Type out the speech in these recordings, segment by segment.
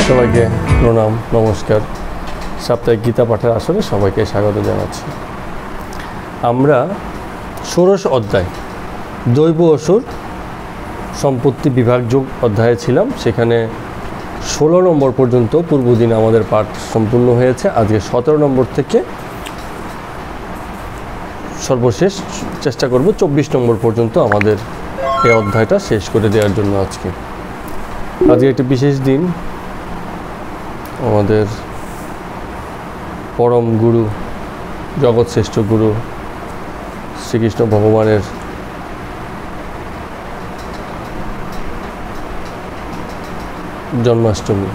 সবাইকে প্রণাম, নমস্কার। সাপ্তাহিক গীতা পাঠের আসরে সবাইকে স্বাগত জানাচ্ছি। আমরা ষোড়শ অধ্যায় দৈব অসুর সম্পত্তি বিভাগযোগ অধ্যায়ে ছিলাম। সেখানে 16 নম্বর পর্যন্ত পূর্বদিন আমাদের পাঠ সম্পূর্ণ হয়েছে। আজকে 17 নম্বর থেকে সর্বশেষ চেষ্টা করব 24 নম্বর পর্যন্ত আমাদের এই অধ্যায়টা শেষ করে দেওয়ার জন্য। আজকে একটি বিশেষ দিন। আমাদের পরম গুরু, জগৎশ্রেষ্ঠ গুরু শ্রীকৃষ্ণ ভগবানের জন্মাষ্টমী।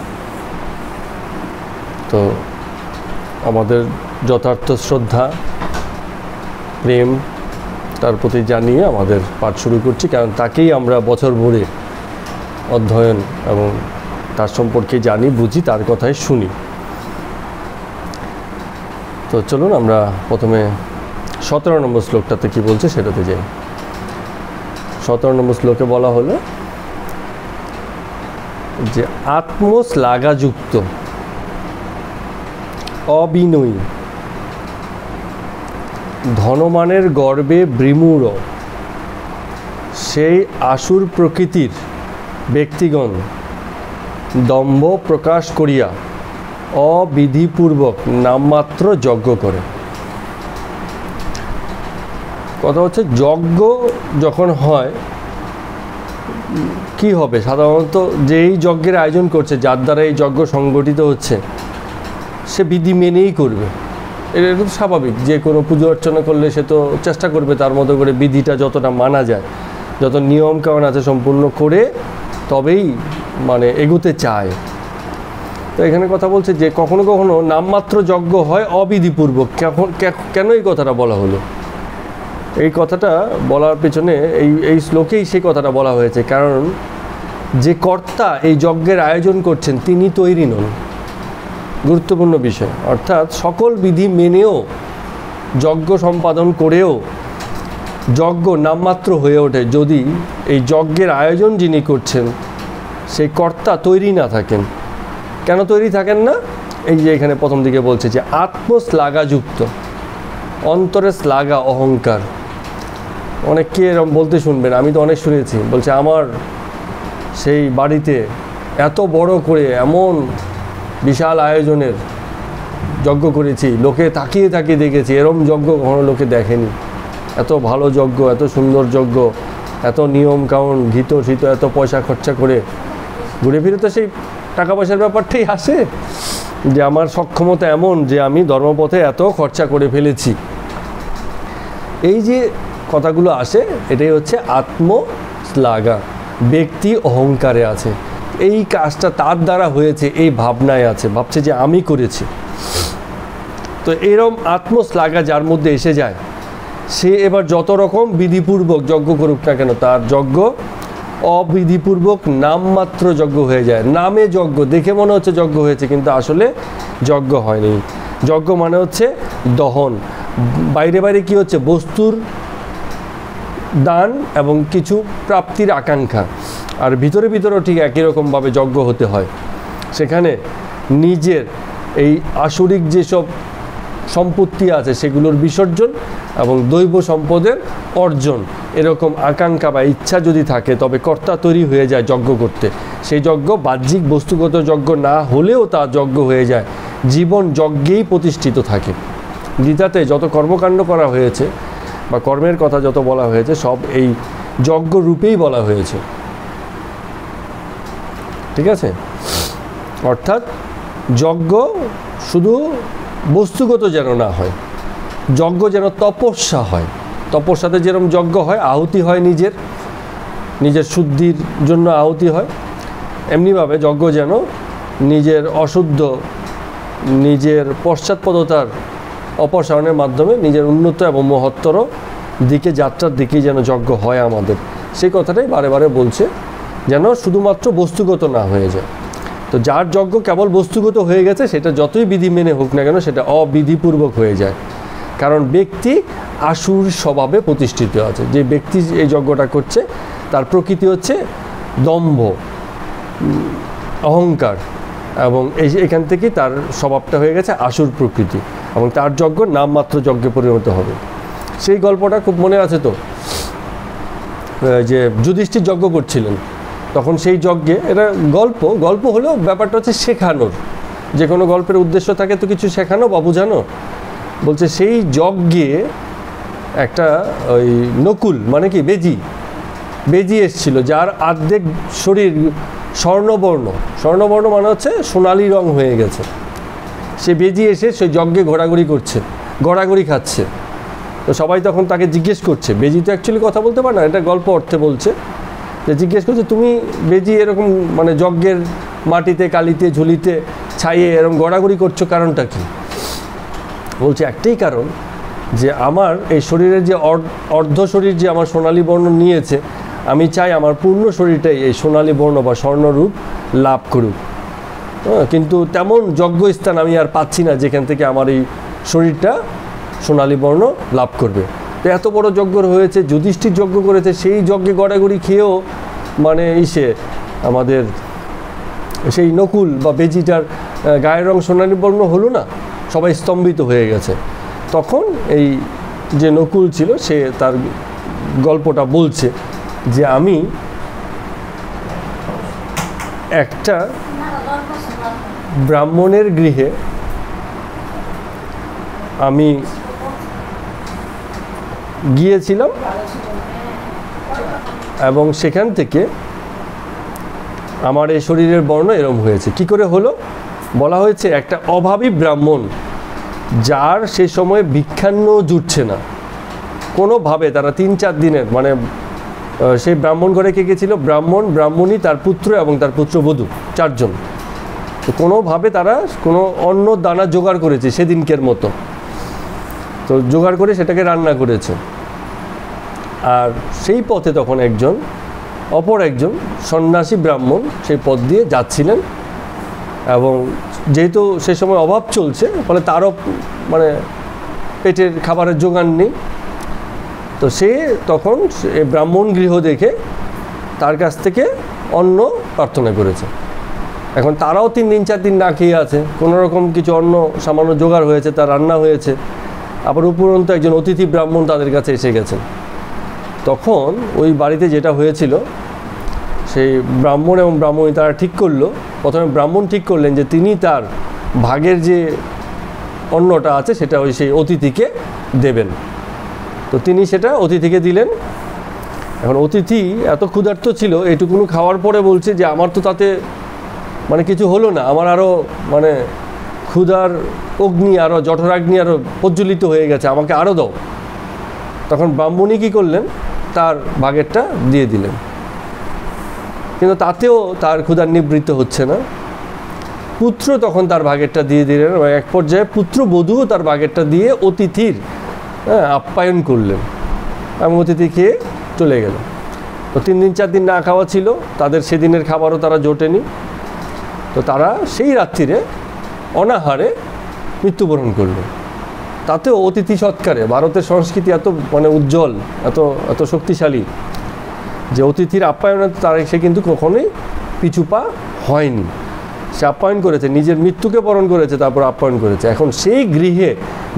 তো আমাদের যথার্থ শ্রদ্ধা, প্রেম তার প্রতি জানিয়ে আমাদের পাঠ শুরু করছি, কারণ তাকেই আমরা বছর ভরে অধ্যয়ন এবং তার সম্পর্কে জানি, বুঝি, তার কথাই শুনি। তো চলুন আমরা প্রথমে 17 নম্বর শ্লোকটাতে কি বলছে সেটাতে যাই। 17 নম্বর শ্লোকে বলা হলো যে আত্মশ্লাঘাযুক্ত অবিনয়ী ধনমানের গর্বে বিমূঢ় সেই আসুর প্রকৃতির ব্যক্তিগণ দম্ভ প্রকাশ করিয়া অবিধিপূর্বক নামমাত্র যজ্ঞ করে। কথা হচ্ছে, যজ্ঞ যখন হয় কি হবে? সাধারণত যেই যজ্ঞের আয়োজন করছে, যার দ্বারা এই যজ্ঞ সংগঠিত হচ্ছে, সে বিধি মেনেই করবে। এটা তো স্বাভাবিক। যে কোনো পুজো অর্চনা করলে সে তো চেষ্টা করবে তার মতো করে বিধিটা যতটা মানা যায়, যত নিয়ম কানুন আছে সম্পূর্ণ করে তবেই এগোতে চায়। তো এখানে কথা বলছে যে কখনো কখনো নামমাত্র যজ্ঞ হয় অবিধিপূর্বক। কেন এই কথাটা বলা হলো? এই কথাটা বলার পেছনে এই শ্লোকেই সেই কথাটা বলা হয়েছে। কারণ যে কর্তা এই যজ্ঞের আয়োজন করছেন তিনি তৈরি নন। গুরুত্বপূর্ণ বিষয়। অর্থাৎ সকল বিধি মেনেও যজ্ঞ সম্পাদন করেও যজ্ঞ নামমাত্র হয়ে ওঠে যদি এই যজ্ঞের আয়োজন যিনি করছেন সেই কর্তা তৈরি না থাকেন। কেন তৈরি থাকেন না? এই যে এখানে প্রথম দিকে বলছে যে আত্মশ্লাঘাযুক্ত, অন্তরে শ্লাঘা, অহংকার। অনেককে এরকম বলতে শুনবেন, আমি তো অনেক শুনেছি। বলছে আমার সেই বাড়িতে এত বড় করে এমন বিশাল আয়োজনের যজ্ঞ করেছি, লোকে তাকিয়ে তাকিয়ে দেখেছি, এরম যজ্ঞ কখনো লোকে দেখেনি। এত ভালো যজ্ঞ, এত সুন্দর যজ্ঞ, এত নিয়ম কানুন, ঘিত শীত, এত পয়সা খরচা করে। ঘুরে ফিরে তো সেই টাকা পয়সার ব্যাপারটাই আসে, যে আমার সক্ষমতা এমন যে আমি ধর্মপথে এত খরচা করে ফেলেছি। এই যে কথাগুলো আসে, এটাই হচ্ছে আত্মশ্লাঘা। ব্যক্তি অহংকারে আছে, এই কাজটা তার দ্বারা হয়েছে এই ভাবনায় আছে, ভাবছে যে আমি করেছি। তো এরম আত্মশ্লাঘা যার মধ্যে এসে যায়, সে এবার যত রকম বিধিপূর্বক যজ্ঞ করুক না কেন, তার যজ্ঞ অবিধিপূর্বক নামমাত্র যজ্ঞ হয়ে যায়। নামে যজ্ঞ, দেখে মনে হচ্ছে যজ্ঞ হয়েছে, কিন্তু আসলে যজ্ঞ হয়নি। যজ্ঞ মানে হচ্ছে দহন। বাইরে বাইরে কি হচ্ছে? বস্তুর দান এবং কিছু প্রাপ্তির আকাঙ্ক্ষা। আর ভিতরে ভিতরেও ঠিক একই রকমভাবে যজ্ঞ হতে হয়। সেখানে নিজের এই আসরিক যেসব সম্পত্তি আছে সেগুলোর বিসর্জন এবং দৈব সম্পদের অর্জন, এরকম আকাঙ্ক্ষা বা ইচ্ছা যদি থাকে তবে কর্তা তৈরি হয়ে যায় যজ্ঞ করতে। সেই যজ্ঞ বাহ্যিক বস্তুগত যজ্ঞ না হলেও তা যজ্ঞ হয়ে যায়, জীবন যজ্ঞেই প্রতিষ্ঠিত থাকে। গীতাতে যত কর্মকাণ্ড করা হয়েছে বা কর্মের কথা যত বলা হয়েছে সব এই যজ্ঞ রূপেই বলা হয়েছে। ঠিক আছে? অর্থাৎ যজ্ঞ শুধু বস্তুগত যেন না হয়, যজ্ঞ যেন তপস্যা হয়। তপস্যাতে যেরকম যজ্ঞ হয়, আহুতি হয়, নিজের শুদ্ধির জন্য আহুতি হয়, এমনিভাবে যজ্ঞ যেন নিজের অশুদ্ধ, নিজের পশ্চাৎপদতার অপসারণের মাধ্যমে নিজের উন্নত এবং মহত্তর দিকে, যাত্রার দিকে যেন যজ্ঞ হয় আমাদের। সেই কথাটাই বারে বারে বলছে, যেন শুধুমাত্র বস্তুগত না হয়ে যায়। তো যার যজ্ঞ কেবল বস্তুগত হয়ে গেছে, সেটা যতই বিধি মেনে হোক না কেন সেটা অবিধিপূর্বক হয়ে যায়। কারণ ব্যক্তি আসুর স্বভাবে প্রতিষ্ঠিত আছে। যে ব্যক্তি এই যজ্ঞটা করছে তার প্রকৃতি হচ্ছে দম্ভ, অহংকার, এবং এখান থেকেই তার স্বভাবটা হয়ে গেছে আসুর প্রকৃতি, এবং তার যজ্ঞ নামমাত্র যজ্ঞে পরিণত হবে। সেই গল্পটা খুব মনে আছে তো, যে যুধিষ্ঠির যজ্ঞ করছিলেন, তখন সেই যজ্ঞে, এটা গল্প হলেও ব্যাপারটা হচ্ছে শেখানোর। যে কোনো গল্পের উদ্দেশ্য থাকে তো কিছু শেখানো বা বোঝানো। বলছে সেই যজ্ঞে একটা ওই নকুল মানে কি বেজি এসছিল, যার অর্ধেক শরীর স্বর্ণবর্ণ মানে হচ্ছে সোনালি রং হয়ে গেছে। সে বেজি এসে সেই যজ্ঞে ঘোরাঘুরি খাচ্ছে। তো সবাই তখন তাকে জিজ্ঞেস করছে, বেজি তো অ্যাকচুয়ালি কথা বলতে পারে না, এটা গল্প অর্থে বলছে, যে জিজ্ঞেস করছে তুমি বেজি এরকম মানে যজ্ঞের মাটিতে কালিতে ঝুলিতে ছাইয়ে এরকম ঘোরাঘুরি করছো, কারণটা কি? বলছে একটাই কারণ, যে আমার এই শরীরের যে অর্ধ শরীর যে আমার সোনালী বর্ণ নিয়েছে, আমি চাই আমার পূর্ণ শরীরটাই এই সোনালী বর্ণ বা স্বর্ণরূপ লাভ করুক। কিন্তু তেমন যজ্ঞস্থান আমি আর পাচ্ছি না যেখান থেকে আমার এই শরীরটা সোনালী বর্ণ লাভ করবে। তো এত বড় যজ্ঞ হয়েছে, যুধিষ্ঠির যজ্ঞ করেছে, সেই যজ্ঞে গড়াগড়ি খেয়েও মানে আমাদের সেই নকুল বা বেজিটার গায়ের রং সোনালী বর্ণ হলো না, সবাই স্তম্ভিত হয়ে গেছে। তখন এই যে নকুল ছিল সে তার গল্পটা বলছে যে আমি একটা ব্রাহ্মণের গৃহে আমি গিয়েছিলাম, এবং সেখান থেকে আমার এই শরীরের বর্ণ এরম হয়েছে। কি করে হলো? বলা হয়েছে একটা অভাবী ব্রাহ্মণ, যার সে সময় ভিক্ষান্ন জুটছে না কোনোভাবে, তারা 3-4 দিনের মানে সেই ব্রাহ্মণ ঘরে কে গেছিল? ব্রাহ্মণী, তার পুত্র এবং তার পুত্রবধূ, 4 জন। তো কোনোভাবে তারা কোনো অন্ন দানা জোগাড় করেছে সেদিনকের মতো, তো জোগাড় করে সেটাকে রান্না করেছে। আর সেই পথে তখন অপর একজন সন্ন্যাসী ব্রাহ্মণ সেই পথ দিয়ে যাচ্ছিলেন, এবং যেহেতু সে সময় অভাব চলছে, ফলে তারও মানে পেটের খাবারের জোগান নেই। তো সে তখন ব্রাহ্মণ গৃহ দেখে তার কাছ থেকে অন্ন প্রার্থনা করেছে। এখন তারাও 3 দিন 4 দিন না খেয়ে আছে, কোনোরকম কিছু অন্ন সামান্য জোগাড় হয়েছে, তার রান্না হয়েছে, আবার উপরন্তু একজন অতিথি ব্রাহ্মণ তাদের কাছে এসে গেছেন। তখন ওই বাড়িতে যেটা হয়েছিল, সেই ব্রাহ্মণ এবং ব্রাহ্মণী তারা ঠিক করলো, প্রথমে ব্রাহ্মণ ঠিক করলেন যে তিনি তার ভাগের যে অন্নটা আছে সেটা ওই সেই অতিথিকে দেবেন। তো তিনি সেটা অতিথিকে দিলেন। এখন অতিথি এত ক্ষুধার্ত ছিল, এটুকুনো খাওয়ার পরে বলছে যে আমার তো তাতে মানে কিছু হলো না, আমার আরও মানে ক্ষুধার অগ্নি আরও জঠরাগ্নি আরও প্রজ্বলিত হয়ে গেছে, আমাকে আরও দাও। তখন ব্রাহ্মণী কী করলেন? তার ভাগেরটা দিয়ে দিলেন, কিন্তু তাতেও তার ক্ষুধার নিবৃত্ত হচ্ছে না। পুত্র তখন তার ভাগেরটা দিয়ে দিলেন, এবং এক পর্যায়ে পুত্রবধূও তার ভাগেরটা দিয়ে অতিথির আপ্যায়ন করলেন, এবং অতিথি খেয়ে চলে গেল। তো 3 দিন 4 দিন না খাওয়া ছিল, তাদের সেদিনের খাবারও তারা জোটেনি। তো তারা সেই রাত্রিরে অনাহারে মৃত্যুবরণ করল। তাতেও অতিথি সৎকারে ভারতের সংস্কৃতি এত মানে উজ্জ্বল, এত শক্তিশালী, যে অতিথির আপ্যায়নে সে কিন্তু কখনোই পিছুপা হয়নি। সে আপ্যায়ন করেছে, নিজের মৃত্যুকে বরণ করেছে, তারপর আপ্যায়ন করেছে। এখন সেই গৃহে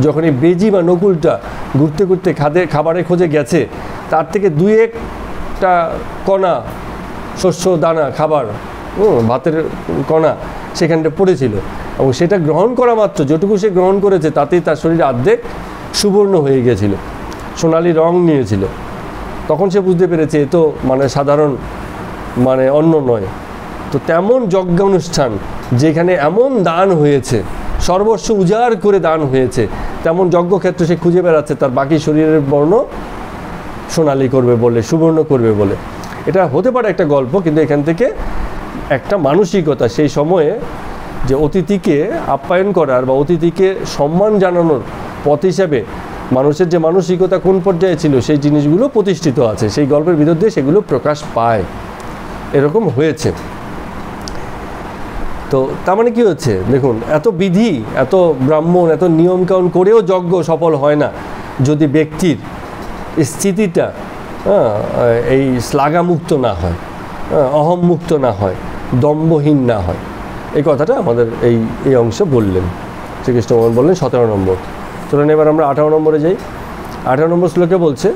যখন এই বেজি বা নকুলটা ঘুরতে ঘুরতে খাবারের খোঁজে গেছে, তার থেকে 2-1টা কণা শস্য দানা খাবার, ভাতের কণা সেখানটা পড়েছিল, এবং সেটা গ্রহণ করা মাত্র যেটুকু সে গ্রহণ করেছে তাতেই তার শরীরে অর্ধেক সুবর্ণ হয়ে গিয়েছিল, সোনালি রং নিয়েছিল। তখন সে বুঝতে পেরেছে এ তো মানে সাধারণ মানে অন্ন নয়। তো তেমন যজ্ঞ অনুষ্ঠান যেখানে এমন দান হয়েছে, সর্বস্ব উজাড় করে দান হয়েছে, তেমন যজ্ঞক্ষেত্র সে খুঁজে বেড়াচ্ছে তার বাকি শরীরের বর্ণ সোনালি করবে বলে, সুবর্ণ করবে বলে। এটা হতে পারে একটা গল্প, কিন্তু এখান থেকে একটা মানসিকতা, সেই সময়ে যে অতিথিকে আপ্যায়ন করার বা অতিথিকে সম্মান জানানোর পথ হিসাবে মানুষের যে মানসিকতা কোন পর্যায়ে ছিল, সেই জিনিসগুলো প্রতিষ্ঠিত আছে, সেই গল্পের ভিতর দিয়ে সেগুলো প্রকাশ পায়। এরকম হয়েছে। তো তার মানে কী হচ্ছে দেখুন, এত বিধি, এত ব্রাহ্মণ, এত নিয়মকানুন করেও যজ্ঞ সফল হয় না যদি ব্যক্তির স্থিতিটা এই শ্লাঘামুক্ত না হয়, অহমমুক্ত না হয়, দম্ভহীন না হয়। এই কথাটা আমাদের এই অংশে বললেন। শ্রীকৃষ্ণ ভগবান বললেন 17 নম্বর। চলুন এবার আমরা 18 নম্বরে যাই। 18 নম্বর শ্লোকে বলছে,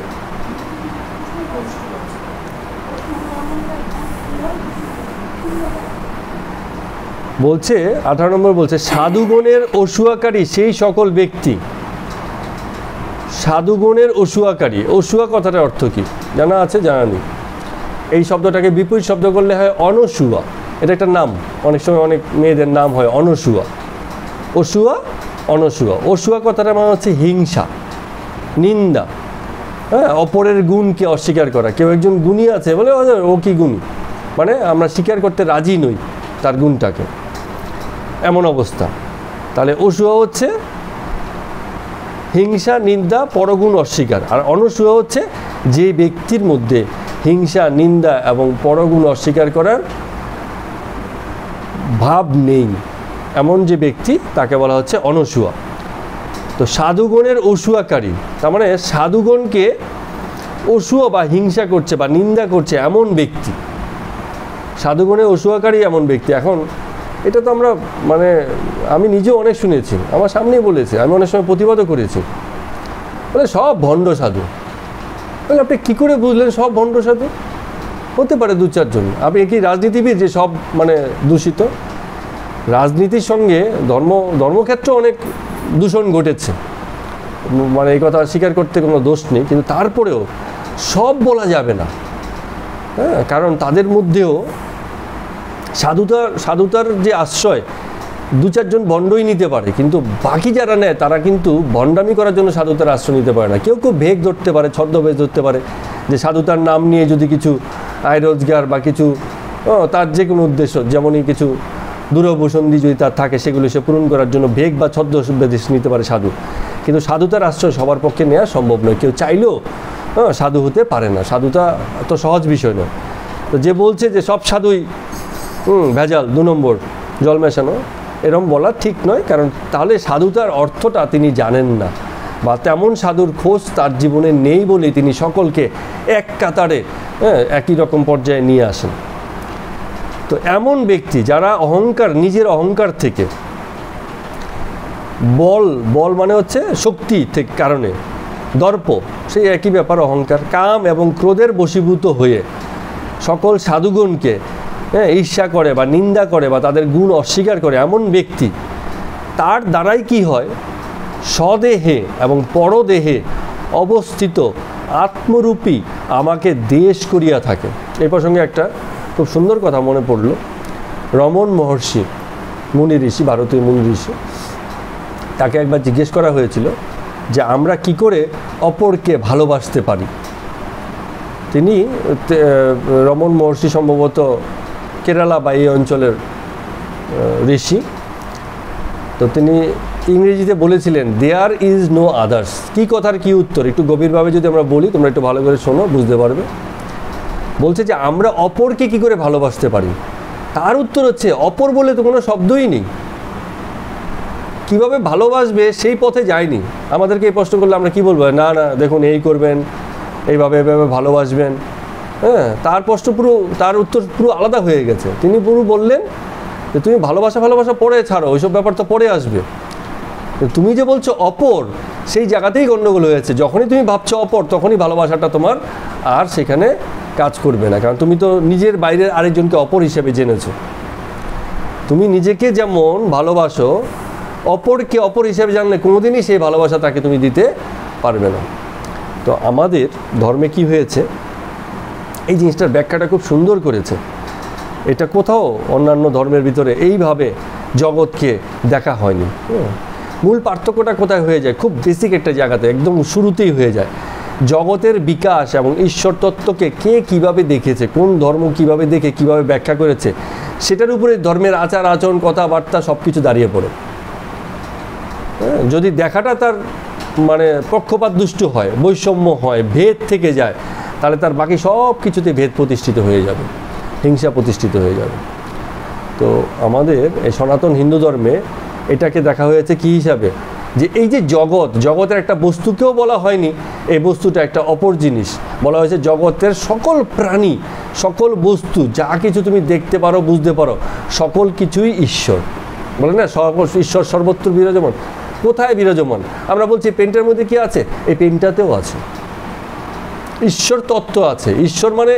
বলছে 18 নম্বর বলছে, সাধুগণের অসুয়াকারী সেই সকল ব্যক্তি। সাধুগণের অসুয়াকারী, অসুয়া কথাটার অর্থ কি জানা আছে? জানা নেই। এই শব্দটাকে বিপরীত শব্দ করলে হয় অনসুয়া। এটা একটা নাম, অনেক সময় অনেক মেয়েদের নাম হয় অনসুয়া। অসুয়া, অনসুয়া। অসুয়া কথাটা মানে হচ্ছে হিংসা, নিন্দা, হ্যাঁ, অপরের গুণকে অস্বীকার করা। কেউ একজন গুণী আছে বলে ও কি গুণী, মানে আমরা স্বীকার করতে রাজি নই তার গুণটাকে, এমন অবস্থা। তাহলে অসুয়া হচ্ছে হিংসা, নিন্দা, পরগুণ অস্বীকার। আর অনসুয়া হচ্ছে যে ব্যক্তির মধ্যে হিংসা, নিন্দা এবং পরগুণ অস্বীকার করার ভাব নেই, এমন যে ব্যক্তি তাকে বলা হচ্ছে অনসুয়া। তো সাধুগণের অসুয়াকারী, তার মানে সাধুগণকে অসুয়া বা হিংসা করছে বা নিন্দা করছে এমন ব্যক্তি। সাধুগণের অসুয়াকারী এমন ব্যক্তি। এখন এটা তো আমরা মানে আমি নিজেও অনেক শুনেছি, আমার সামনেই বলেছে, আমি অনেক সময় প্রতিবাদও করেছি, বলে সব ভণ্ড সাধু। বলে আপনি কী করে বুঝলেন সব ভণ্ড সাধু? হতে পারে 2-4 জন। আপনি কি রাজনীতিবিদ যে সব মানে দূষিত? রাজনীতির সঙ্গে ধর্মক্ষেত্রে অনেক দূষণ ঘটেছে, মানে এই কথা স্বীকার করতে কোনো দোষ নেই, কিন্তু তারপরেও সব বলা যাবে না, হ্যাঁ, কারণ তাদের মধ্যেও সাধুতার যে আশ্রয় 2-4 জন ভণ্ডই নিতে পারে, কিন্তু বাকি যারা নেয় তারা কিন্তু ভণ্ডামি করার জন্য সাধুতার আশ্রয় নিতে পারে না। কেউ কেউ ভেগ ধরতে পারে, ছদ্মবেশ ধরতে পারে, যে সাধুতার নাম নিয়ে যদি কিছু আয় রোজগার বা কিছু তার যে কোনো উদ্দেশ্য, যেমনই কিছু দুরভূষণদি যদি তার থাকে সেগুলো সে পূরণ করার জন্য ভেগ বা ছদ্মবেশ নিতে পারে সাধু। কিন্তু সাধুতার আশ্রয় সবার পক্ষে নেওয়া সম্ভব নয়, কেউ চাইলেও সাধু হতে পারে না। সাধুতা তো সহজ বিষয় নয়। তো যে বলছে যে সব সাধুই ভেজাল, 2 নম্বর, জল মেশানো, এরম বলা ঠিক নয়, কারণ তাহলে সাধুতার অর্থটা তিনি জানেন না, বা তেমন সাধুর খোঁজ তার জীবনে নেই বলেই তিনি সকলকে এক কাতারে একই রকম পর্যায়ে নিয়ে আসেন। তো এমন ব্যক্তি যারা অহংকার, নিজের অহংকার থেকে, বল মানে হচ্ছে শক্তি থেকে কারণে, দর্প সেই একই ব্যাপার অহংকার, কাম এবং ক্রোধের বশীভূত হয়ে সকল সাধুগণকে ঈর্ষা করে বা নিন্দা করে বা তাদের গুণ অস্বীকার করে এমন ব্যক্তি, তার দ্বারাই কি হয়, স্বদেহে এবং পরদেহে অবস্থিত আত্মরূপী আমাকে দেশ করিয়া থাকে। এই প্রসঙ্গে একটা খুব সুন্দর কথা মনে পড়ল। রমণ মহর্ষি, মুনি ঋষি, ভারতীয় মুনি ঋষি, তাকে একবার জিজ্ঞেস করা হয়েছিল যে আমরা কি করে অপরকে ভালোবাসতে পারি। তিনি রমণ মহর্ষি সম্ভবত কেরালা বা এই অঞ্চলের ঋষি। তো তিনি ইংরেজিতে বলেছিলেন দেয়ার ইজ নো আদার্স। কী কথার কী উত্তর, একটু গভীরভাবে যদি আমরা বলি, তোমরা একটু ভালো করে শোনো, বুঝতে পারবে। বলছে যে আমরা অপরকে কী করে ভালোবাসতে পারি, তার উত্তর হচ্ছে অপর বলে তো কোনো শব্দই নেই। কীভাবে ভালোবাসবে সেই পথে যায়নি। আমাদেরকে এই প্রশ্ন করলে আমরা কি বলবো, না না দেখুন এই করবেন, এইভাবে এভাবে ভালোবাসবেন, হ্যাঁ, তার উত্তর পুরো আলাদা হয়ে গেছে। তিনি পুরো বললেন যে তুমি ভালোবাসা পরে ছাড়ো, ওইসব ব্যাপার তো পরে আসবে। তুমি যে বলছো অপর, সেই জায়গাতেই গণ্ডগোল হয়েছে। যখনই তুমি ভাবছো অপর, তখনই ভালোবাসাটা তোমার আর সেখানে কাজ করবে না, কারণ তুমি তো নিজের বাইরের আরেকজনকে অপর হিসেবে জেনেছো। তুমি নিজেকে যেমন ভালোবাসো, অপরকে অপর হিসেবে জানলে কোনোদিনই সেই ভালোবাসা তাকে তুমি দিতে পারবে না। তো আমাদের ধর্মে কি হয়েছে, এই জিনিসটার ব্যাখ্যাটা খুব সুন্দর করেছে। এটা কোথাও অন্যান্য ধর্মের ভিতরে এইভাবে জগৎকে দেখা হয়নি। মূল পার্থক্যটা কোথায় হয়ে যায়, খুব বেসিক একটা জায়গাতে, একদম শুরুতেই হয়ে যায়। জগতের বিকাশ এবং ঈশ্বর তত্ত্বকে কে কিভাবে দেখেছে, কোন ধর্ম কিভাবে দেখে কিভাবে ব্যাখ্যা করেছে, সেটার উপরে ধর্মের আচার আচরণ, কথাবার্তা সব কিছু দাঁড়িয়ে পড়ে। যদি দেখাটা তার মানে পক্ষপাত দুষ্ট হয়, বৈষম্য হয়, ভেদ থেকে যায়, তাহলে তার বাকি সব কিছুতে ভেদ প্রতিষ্ঠিত হয়ে যাবে, হিংসা প্রতিষ্ঠিত হয়ে যাবে। তো আমাদের এই সনাতন হিন্দু ধর্মে এটাকে দেখা হয়েছে কী হিসাবে, যে এই যে জগতের একটা বস্তুকেও বলা হয়নি, এই বস্তুটা একটা অপর জিনিস। বলা হয়েছে জগতের সকল প্রাণী, সকল বস্তু, যা কিছু তুমি দেখতে পারো, বুঝতে পারো, সকল কিছুই ঈশ্বর। বলে না ঈশ্বর সর্বত্র বিরাজমান। কোথায় বিরাজমান? আমরা বলছি পেনটার মধ্যে কি আছে, এই পেনটাতেও আছে ঈশ্বর তত্ত্ব আছে। ঈশ্বর মানে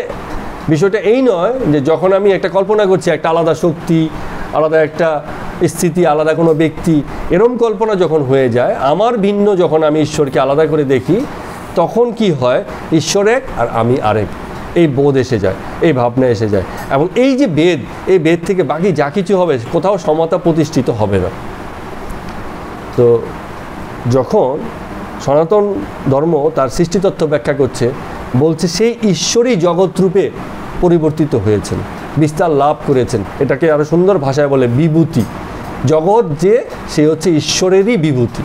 বিষয়টা এই নয় যে যখন আমি একটা কল্পনা করছি একটা আলাদা শক্তি, আলাদা একটা স্থিতি, আলাদা কোনো ব্যক্তি, এরম কল্পনা যখন হয়ে যায়, আমার ভিন্ন যখন আমি ঈশ্বরকে আলাদা করে দেখি, তখন কি হয়, ঈশ্বর এক আর আমি আরেক, এই বোধ এসে যায়, এই ভাবনা এসে যায়। এবং এই যে বেদ, এই বেদ থেকে বাকি যা কিছু হবে কোথাও সমতা প্রতিষ্ঠিত হবে না। তো যখন সনাতন ধর্ম তার সৃষ্টিতত্ত্ব ব্যাখ্যা করছে, বলছে সেই ঈশ্বরই জগৎরূপে পরিবর্তিত হয়েছেন, বিস্তার লাভ করেছেন। এটাকে আরও সুন্দর ভাষায় বলে বিভূতি। জগৎ যে, সে হচ্ছে ঈশ্বরেরই বিভূতি,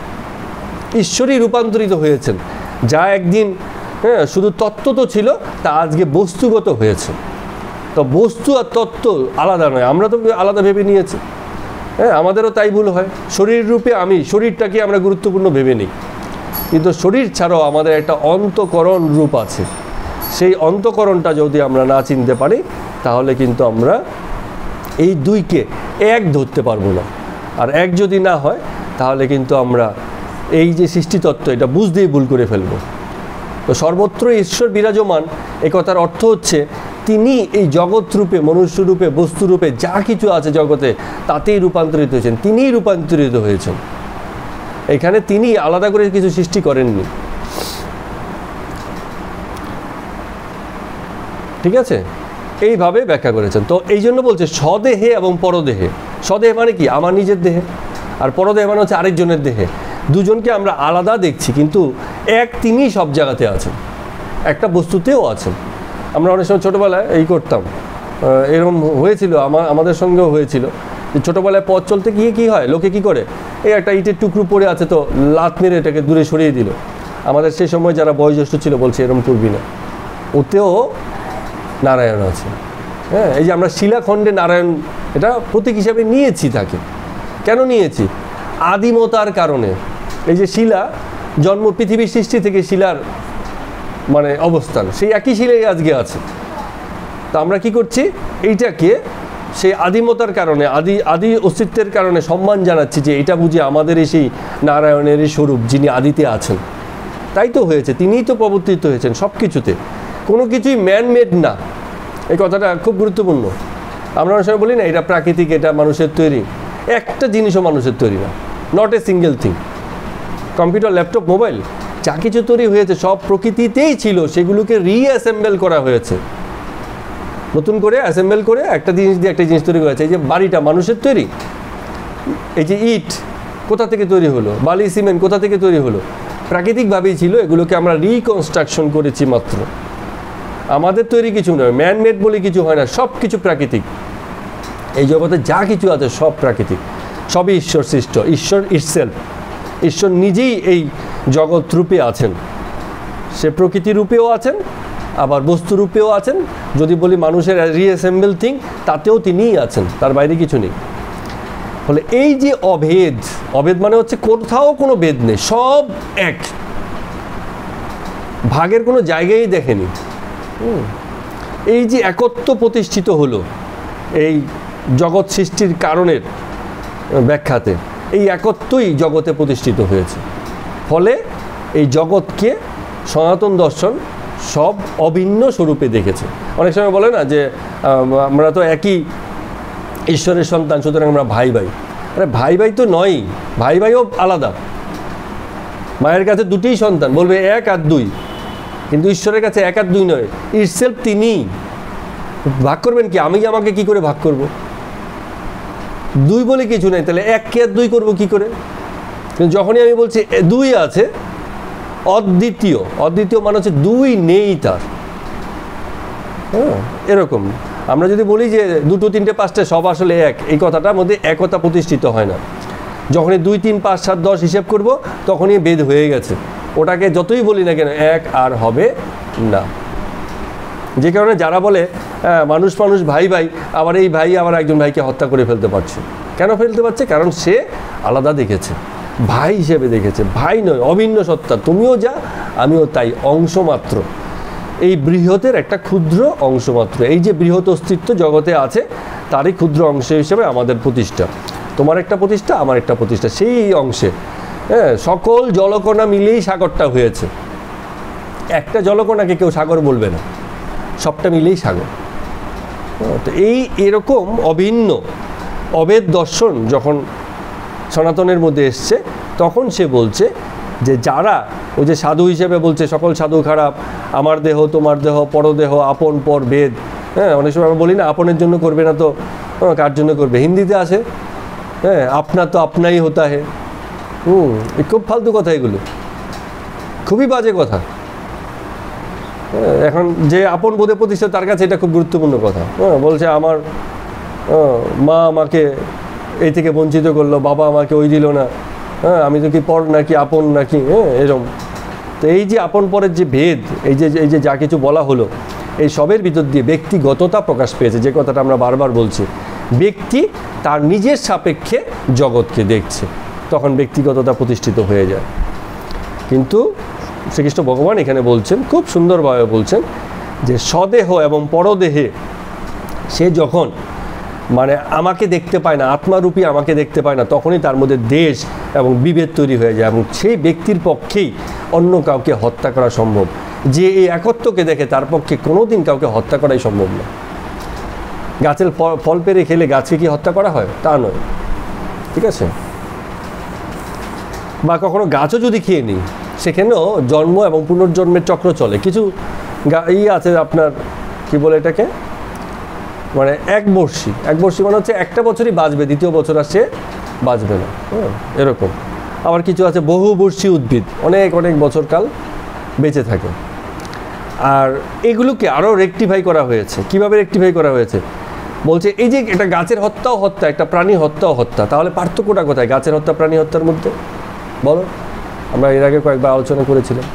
ঈশ্বরই রূপান্তরিত হয়েছেন। যা একদিন শুধু তত্ত্ব তো ছিল, তা আজকে বস্তুগত হয়েছে। তো বস্তু আর তত্ত্ব আলাদা নয়, আমরা তো আলাদা ভেবে নিয়েছি। আমাদেরও তাই ভুল হয়। শরীর রূপে আমি, শরীরটাকে আমরা গুরুত্বপূর্ণ ভেবে নিই, কিন্তু শরীর ছাড়াও আমাদের একটা অন্তঃকরণ রূপ আছে। সেই অন্তঃকরণটা যদি আমরা না চিনতে পারি, তাহলে কিন্তু আমরা এই দুইকে এক ধরতে পারবো না। আর এক যদি না হয়, তাহলে কিন্তু আমরা এই যে সৃষ্টিতত্ত্ব, এটা বুঝতেই ভুল করে ফেলবো। তো সর্বত্র ঈশ্বর বিরাজমান, এ কথার অর্থ হচ্ছে তিনি এই জগৎরূপে, মনুষ্যরূপে, বস্তুরূপে যা কিছু আছে জগতে, তাতেই রূপান্তরিত হয়েছেন, তিনিই রূপান্তরিত হয়েছেন। এখানে তিনি আলাদা করে কিছু সৃষ্টি করেননি। ঠিক আছে, এইভাবে ব্যাখ্যা করেছেন। তো এই জন্য বলছে স্বদেহে এবং পরদেহে। স্বদেহে মানে কি, আমার নিজের দেহে, আর পরদেহে মানে হচ্ছে আরেকজনের দেহে। দুজনকে আমরা আলাদা দেখছি, কিন্তু এক তিনিই সব জায়গাতে আছেন, একটা বস্তুতেও আছেন। আমরা অনেক সময় ছোটোবেলায় এই করতাম, এরকম হয়েছিল, আমাদের সঙ্গেও হয়েছিল যে ছোটোবেলায় পথ চলতে গিয়ে কী হয়, লোকে কী করে, এই একটা ইটের টুকরো পড়ে আছে তো লাত মেরে এটাকে দূরে সরিয়ে দিল। আমাদের সেই সময় যারা বয়োজ্যেষ্ঠ ছিল বলছে এরকম করবি না, ওতেও নারায়ণ আছে। এই যে আমরা শিলাখণ্ডে নারায়ণ, এটা প্রতীক হিসাবে নিয়েছি তাকে। কেন নিয়েছি? আদিমতার কারণে। এই যে শিলা, জন্ম পৃথিবীর সৃষ্টি থেকে শিলার মানে অবস্থান, সেই একই শিলাই আজকে আছে। তো আমরা কি করছি, এইটাকে সেই আদিমতার কারণে, আদি অস্তিত্বের কারণে সম্মান জানাচ্ছি, যে এটা বুঝি আমাদেরই সেই নারায়ণেরই স্বরূপ, যিনি আদিতে আছেন। তাই তো হয়েছে, তিনিই তো প্রবর্তিত হয়েছেন সব কিছুতে, কোনো কিছুই ম্যানমেড না। এই কথাটা খুব গুরুত্বপূর্ণ। আমরা অনেক সময় বলি না এটা প্রাকৃতিক, এটা মানুষের তৈরি। একটা জিনিসও মানুষের তৈরি না, not a single thing. Computer, laptop, mobile, যা কিছু তৈরি হয়েছে সব প্রকৃতিতেই ছিল, সেগুলোকে রিঅ্যাসেম্বল করা হয়েছে, নতুন করে অ্যাসেম্বল করে একটা জিনিস দিয়ে একটা জিনিস তৈরি করেছে। এই যে বাড়িটা মানুষের তৈরি, এই যে ইট কোথা থেকে তৈরি হলো, বালি সিমেন্ট কোথা থেকে তৈরি হলো, প্রাকৃতিকভাবেই ছিল। এগুলোকে আমরা রিকনস্ট্রাকশন করেছি মাত্র, আমাদের তৈরি কিছু নয়। ম্যানমেড বলে কিছু হয় না, সব কিছু প্রাকৃতিক। এই জগতে যা কিছু আছে সব প্রাকৃতিক, সবই ঈশ্বর সৃষ্ট। ঈশ্বর ইটসেলফ, ঈশ্বর নিজেই এই জগৎ রূপে আছেন। সে প্রকৃতি রূপেও আছেন, আবার বস্তু রূপেও আছেন। যদি বলি মানুষের রিঅ্যাসেম্বল থিং, তাতেও তিনিই আছেন, তার বাইরে কিছু নেই। ফলে এই যে অভেদ, অভেদ মানে হচ্ছে কোথাও কোনো ভেদ নেই, সব এক, ভাগের কোনো জায়গায় দেখেনি। এই যে একত্ব প্রতিষ্ঠিত হলো এই জগৎ সৃষ্টির কারণের ব্যাখ্যাতে, এই একত্বই জগতে প্রতিষ্ঠিত হয়েছে। ফলে এই জগৎকে সনাতন দর্শন সব অভিন্ন স্বরূপে দেখেছে। অনেক সময় বলে না যে আমরা তো একই ঈশ্বরের সন্তান, সুতরাং আমরা ভাই ভাই। আরে ভাই ভাই তো নয়, ভাই ভাইও আলাদা। মায়ের কাছে দুটিই সন্তান, বলবে এক আর দুই, কিন্তু ঈশ্বরের কাছে এক আর দুই নয়, ইটসেলফ তিনি। ভাগ করবেন কি? আমি আমাকে কি করে ভাগ করব? দুই বলে কিছু নেই, তাহলে এককে আর দুই করবো কি করে? কিন্তু যখনই আমি বলছি দুই আছে, অদ্বিতীয়, অদ্বিতীয় মানে হচ্ছে দুই নেই তার। এরকম আমরা যদি বলি যে দুটো তিনটে পাঁচটা সব আসলে এক, এই কথাটার মধ্যে একতা প্রতিষ্ঠিত হয় না। যখনই 2 3 5 7 10 হিসেব করব, তখনই ভেদ হয়ে গেছে। ওটাকে যতই বলি না কেন, এক আর হবে না। যে কারণে যারা বলে মানুষ মানুষ ভাই ভাই, আবার এই ভাই আবার একজন ভাইকে হত্যা করে ফেলতে পারছে। কেন ফেলতে পারছে? কারণ সে আলাদা দেখেছে। ভাই হিসেবে দেখেছে, ভাই নয় অভিন্ন সত্তা, তুমিও যা আমিও তাই, অংশ মাত্র, এই বৃহতের একটা ক্ষুদ্র অংশ মাত্র। এই যে বৃহৎ অস্তিত্ব জগতে আছে তারই ক্ষুদ্র অংশ হিসেবে আমাদের প্রতিষ্ঠা, তোমার একটা প্রতিষ্ঠা আমার একটা প্রতিষ্ঠা, সেই অংশে হ্যাঁ সকল জলকণা মিলেই সাগরটা হয়েছে। একটা জলকণাকে কেউ সাগর বলবে না, সবটা মিলেই সাগর। তো এই এরকম অভিন্ন অভেদ দর্শন যখন সনাতনের মধ্যে এসছে, তখন সে বলছে যে যারা ওই যে সাধু হিসেবে বলছে সকল সাধু খারাপ, আমার দেহ তোমার দেহ, পরদেহ, আপন পর ভেদ, হ্যাঁ অনেক সময় আমরা বলি না আপনের জন্য করবে না তো কার জন্য করবে, হিন্দিতে আসে হ্যাঁ আপনা তো আপনাই হতা হে। খুব ফালতু কথা, এগুলো খুবই বাজে কথা। এখন যে আপন বোধে প্রতিষ্ঠা তার কাছে এটা খুব গুরুত্বপূর্ণ কথা। বলছে আমার মা আমাকে এই থেকে বঞ্চিত করলো, বাবা আমাকে ওই দিল না, হ্যাঁ আমি তো কি পর নাকি আপন নাকি, হ্যাঁ এরকম। তো এই যে আপন পরের যে ভেদ, এই যে যা কিছু বলা হলো, এই সবের ভিতর দিয়ে ব্যক্তিগততা প্রকাশ পেয়েছে, যে কথাটা আমরা বারবার বলছি। ব্যক্তি তার নিজের সাপেক্ষে জগৎকে দেখছে, তখন ব্যক্তিগততা প্রতিষ্ঠিত হয়ে যায়। কিন্তু শ্রীকৃষ্ণ ভগবান এখানে বলছেন, খুব সুন্দরভাবে বলছেন যে স্বদেহ এবং পরদেহে সে যখন মানে আমাকে দেখতে পায় না, আত্মারূপী আমাকে দেখতে পায় না, তখনই তার মধ্যে দেশ এবং বিভেদ তৈরি হয়ে যায়, এবং সেই ব্যক্তির পক্ষেই অন্য কাউকে হত্যা করা সম্ভব। যে এই একত্বকে দেখে তার পক্ষে কোনোদিন কাউকে হত্যা করাই সম্ভব না। গাছের ফল পেরে খেলে গাছকে কি হত্যা করা হয়? তা নয়, ঠিক আছে? বা কখনো গাছও যদি খেয়ে নিই, সেখানেও জন্ম এবং পুনর্জন্মের চক্র চলে। কিছু আছে আপনার কি বলে এটাকে, মানে এক বর্ষী মানে হচ্ছে একটা বছরই বাঁচবে, দ্বিতীয় বছর আর সে বাঁচবে না, এরকম। আবার কিছু আছে বহুবর্ষী উদ্ভিদ, অনেক অনেক বছরকাল বেঁচে থাকে। আর এগুলোকে আরও রেকটিফাই করা হয়েছে। কিভাবে রেকটিফাই করা হয়েছে? বলছে এই যে একটা গাছের হত্যাও হত্যা, একটা প্রাণী হত্যাও হত্যা, তাহলে পার্থক্যটা কোথায় গাছের হত্যা প্রাণী হত্যার মধ্যে? বলো, আমরা এর আগে কয়েকবার আলোচনা করেছিলাম।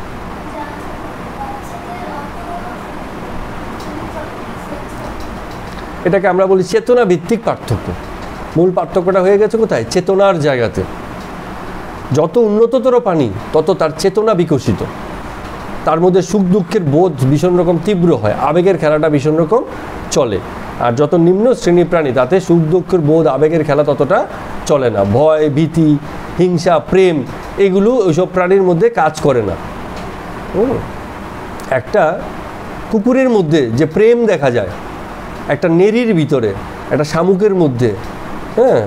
এটাকে আমরা বলি চেতনা ভিত্তিক পার্থক্য। মূল পার্থক্যটা হয়ে গেছে কোথায়? চেতনার জায়গাতে। যত উন্নততর প্রাণী তত তার চেতনা বিকশিত, তার মধ্যে সুখ দুঃখের বোধ ভীষণ রকম তীব্র হয়, আবেগের খেলাটা ভীষণ রকম চলে। আর যত নিম্ন শ্রেণীর প্রাণী তাতে সুখ দুঃখের বোধ আবেগের খেলা ততটা চলে না। ভয়, ভীতি, হিংসা, প্রেম এগুলো ওইসব প্রাণীর মধ্যে কাজ করে না। একটা কুকুরের মধ্যে যে প্রেম দেখা যায়, একটা নেড়ির ভিতরে, একটা শামুকের মধ্যে, হ্যাঁ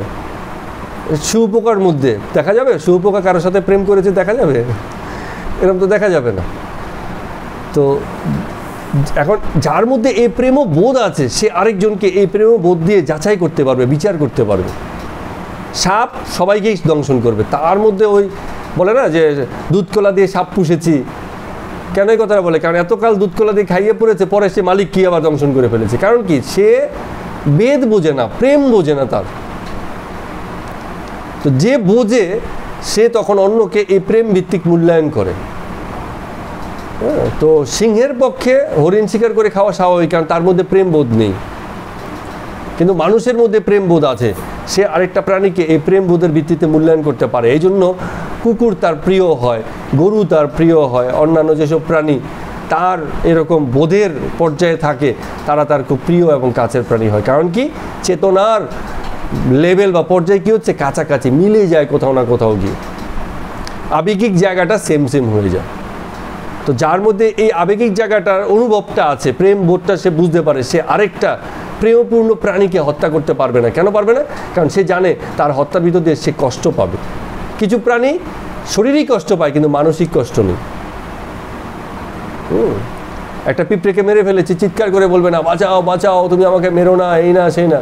শুঁয়োপোকার মধ্যে দেখা যাবে? শুঁয়োপোকা কারোর সাথে প্রেম করেছে দেখা যাবে? এরকম তো দেখা যাবে না। তো এখন যার মধ্যে এই প্রেম বোধ আছে, সে আরেকজনকে এই প্রেম বোধ দিয়ে যাচাই করতে পারবে, বিচার করতে পারবে। সাপ সবাইকেই দংশন করবে, তার মধ্যে ওই বলে না যে দুধ কলা দিয়ে সাপ পুষেছি, কেন এই কথাটা বলে? কারণ এতকাল দুধ কলা দিয়ে খাইয়ে পড়েছে, পরে সে মালিক কি আবার দংশন করে ফেলেছে। কারণ কি? সে বেদ বোঝে না, প্রেম বোঝে না তার। তো যে বোঝে সে তখন অন্যকে এই প্রেম ভিত্তিক মূল্যায়ন করে। তো সিংহের পক্ষে হরিণ শিকার করে খাওয়া স্বাভাবিক, কারণ তার মধ্যে প্রেম বোধ নেই। কিন্তু মানুষের মধ্যে প্রেম বোধ আছে, সে আরেকটা প্রাণীকে এই প্রেম বোধের ভিত্তিতে মূল্যায়ন করতে পারে। এই জন্য কুকুর তার প্রিয় হয়, গরু তার প্রিয় হয়, অন্যান্য যেসব প্রাণী তার এরকম বোধের পর্যায়ে থাকে তারা তার খুব প্রিয় এবং কাছের প্রাণী হয়। কারণ কি? চেতনার লেভেল বা পর্যায়ে কি হচ্ছে? কাছাকাছি মিলে যায়, কোথাও না কোথাও গিয়ে আবেগিক জায়গাটা সেম হয়ে যায়। তো যার মধ্যে এই আবেগিক জায়গাটার অনুভবটা আছে, প্রেম বোধটা সে বুঝতে পারে, সে আরেকটা প্রেমপূর্ণ প্রাণীকে হত্যা করতে পারবে না। কেন পারবে না? কারণ সে জানে তার হত্যার ভিতর দিয়ে সে কষ্ট পাবে। কিছু প্রাণী শরীরই কষ্ট পায়, কিন্তু মানসিক কষ্ট নেই। একটা পিঁপড়েকে মেরে ফেলেছি, চিৎকার করে বলবে না বাঁচাও বাঁচাও, তুমি আমাকে মেরো না, এই না সেই না।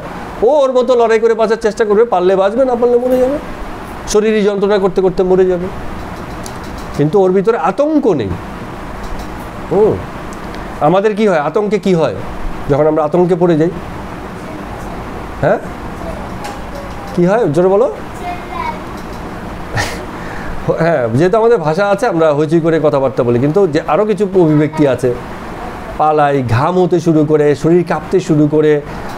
ওর মতো লড়াই করে বাঁচার চেষ্টা করবে, পারলে বাঁচবে, না পারলে মরে যাবে, শরীরই যন্ত্রণা করতে করতে মরে যাবে। কিন্তু ওর ভিতরে আতঙ্ক নেই। আমাদের কি হয়? আতঙ্কে কি হয় যখন আমরা আতঙ্কে পড়ে যাই? হ্যাঁ কি হয় জোরে বলো? হ্যাঁ, যেহেতু আমাদের ভাষা আছে আমরা হইচই করে কথাবার্তা বলি, কিন্তু যে আরও কিছু অভিব্যক্তি আছে, পালাই, ঘাম হতে শুরু করে, শরীর কাঁপতে শুরু করে,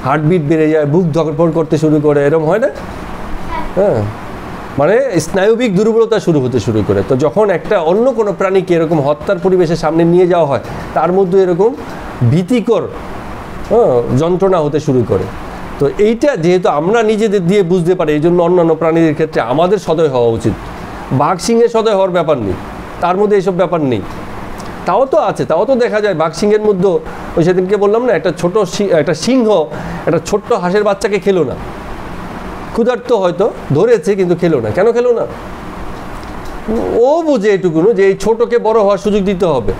হার্টবিট বেড়ে যায়, বুক ধড়ফড় করতে শুরু করে, এরকম হয় না? হ্যাঁ, মানে স্নায়বিক দুর্বলতা হতে শুরু করে। তো যখন একটা অন্য কোনো প্রাণীকে এরকম হত্যার পরিবেশে সামনে নিয়ে যাওয়া হয়, তার মধ্যে এরকম ভীতিকর যন্ত্রণা হতে শুরু করে। তো এইটা যেহেতু আমরা নিজেদের দিয়ে বুঝতে পারি, এই জন্য অন্যান্য প্রাণীদের ক্ষেত্রে আমাদের সদয় হওয়া উচিত। বাঘ সিংহের সদয় হওয়ার ব্যাপার নেই, তার মধ্যে এইসব ব্যাপার নেই। তাও তো আছে, তাও তো দেখা যায় বাঘ সিংহের মধ্যে। ওই সেদিনকে বললাম না, একটা সিংহ একটা ছোট্ট হাঁসের বাচ্চাকে খেলো না, ক্ষুধার্ত হয়তো ধরেছে কিন্তু খেলো না। কেন খেলো না? ও বুঝে এটুকুনো যে এই ছোটকে বড় হওয়ার সুযোগ দিতে হবে,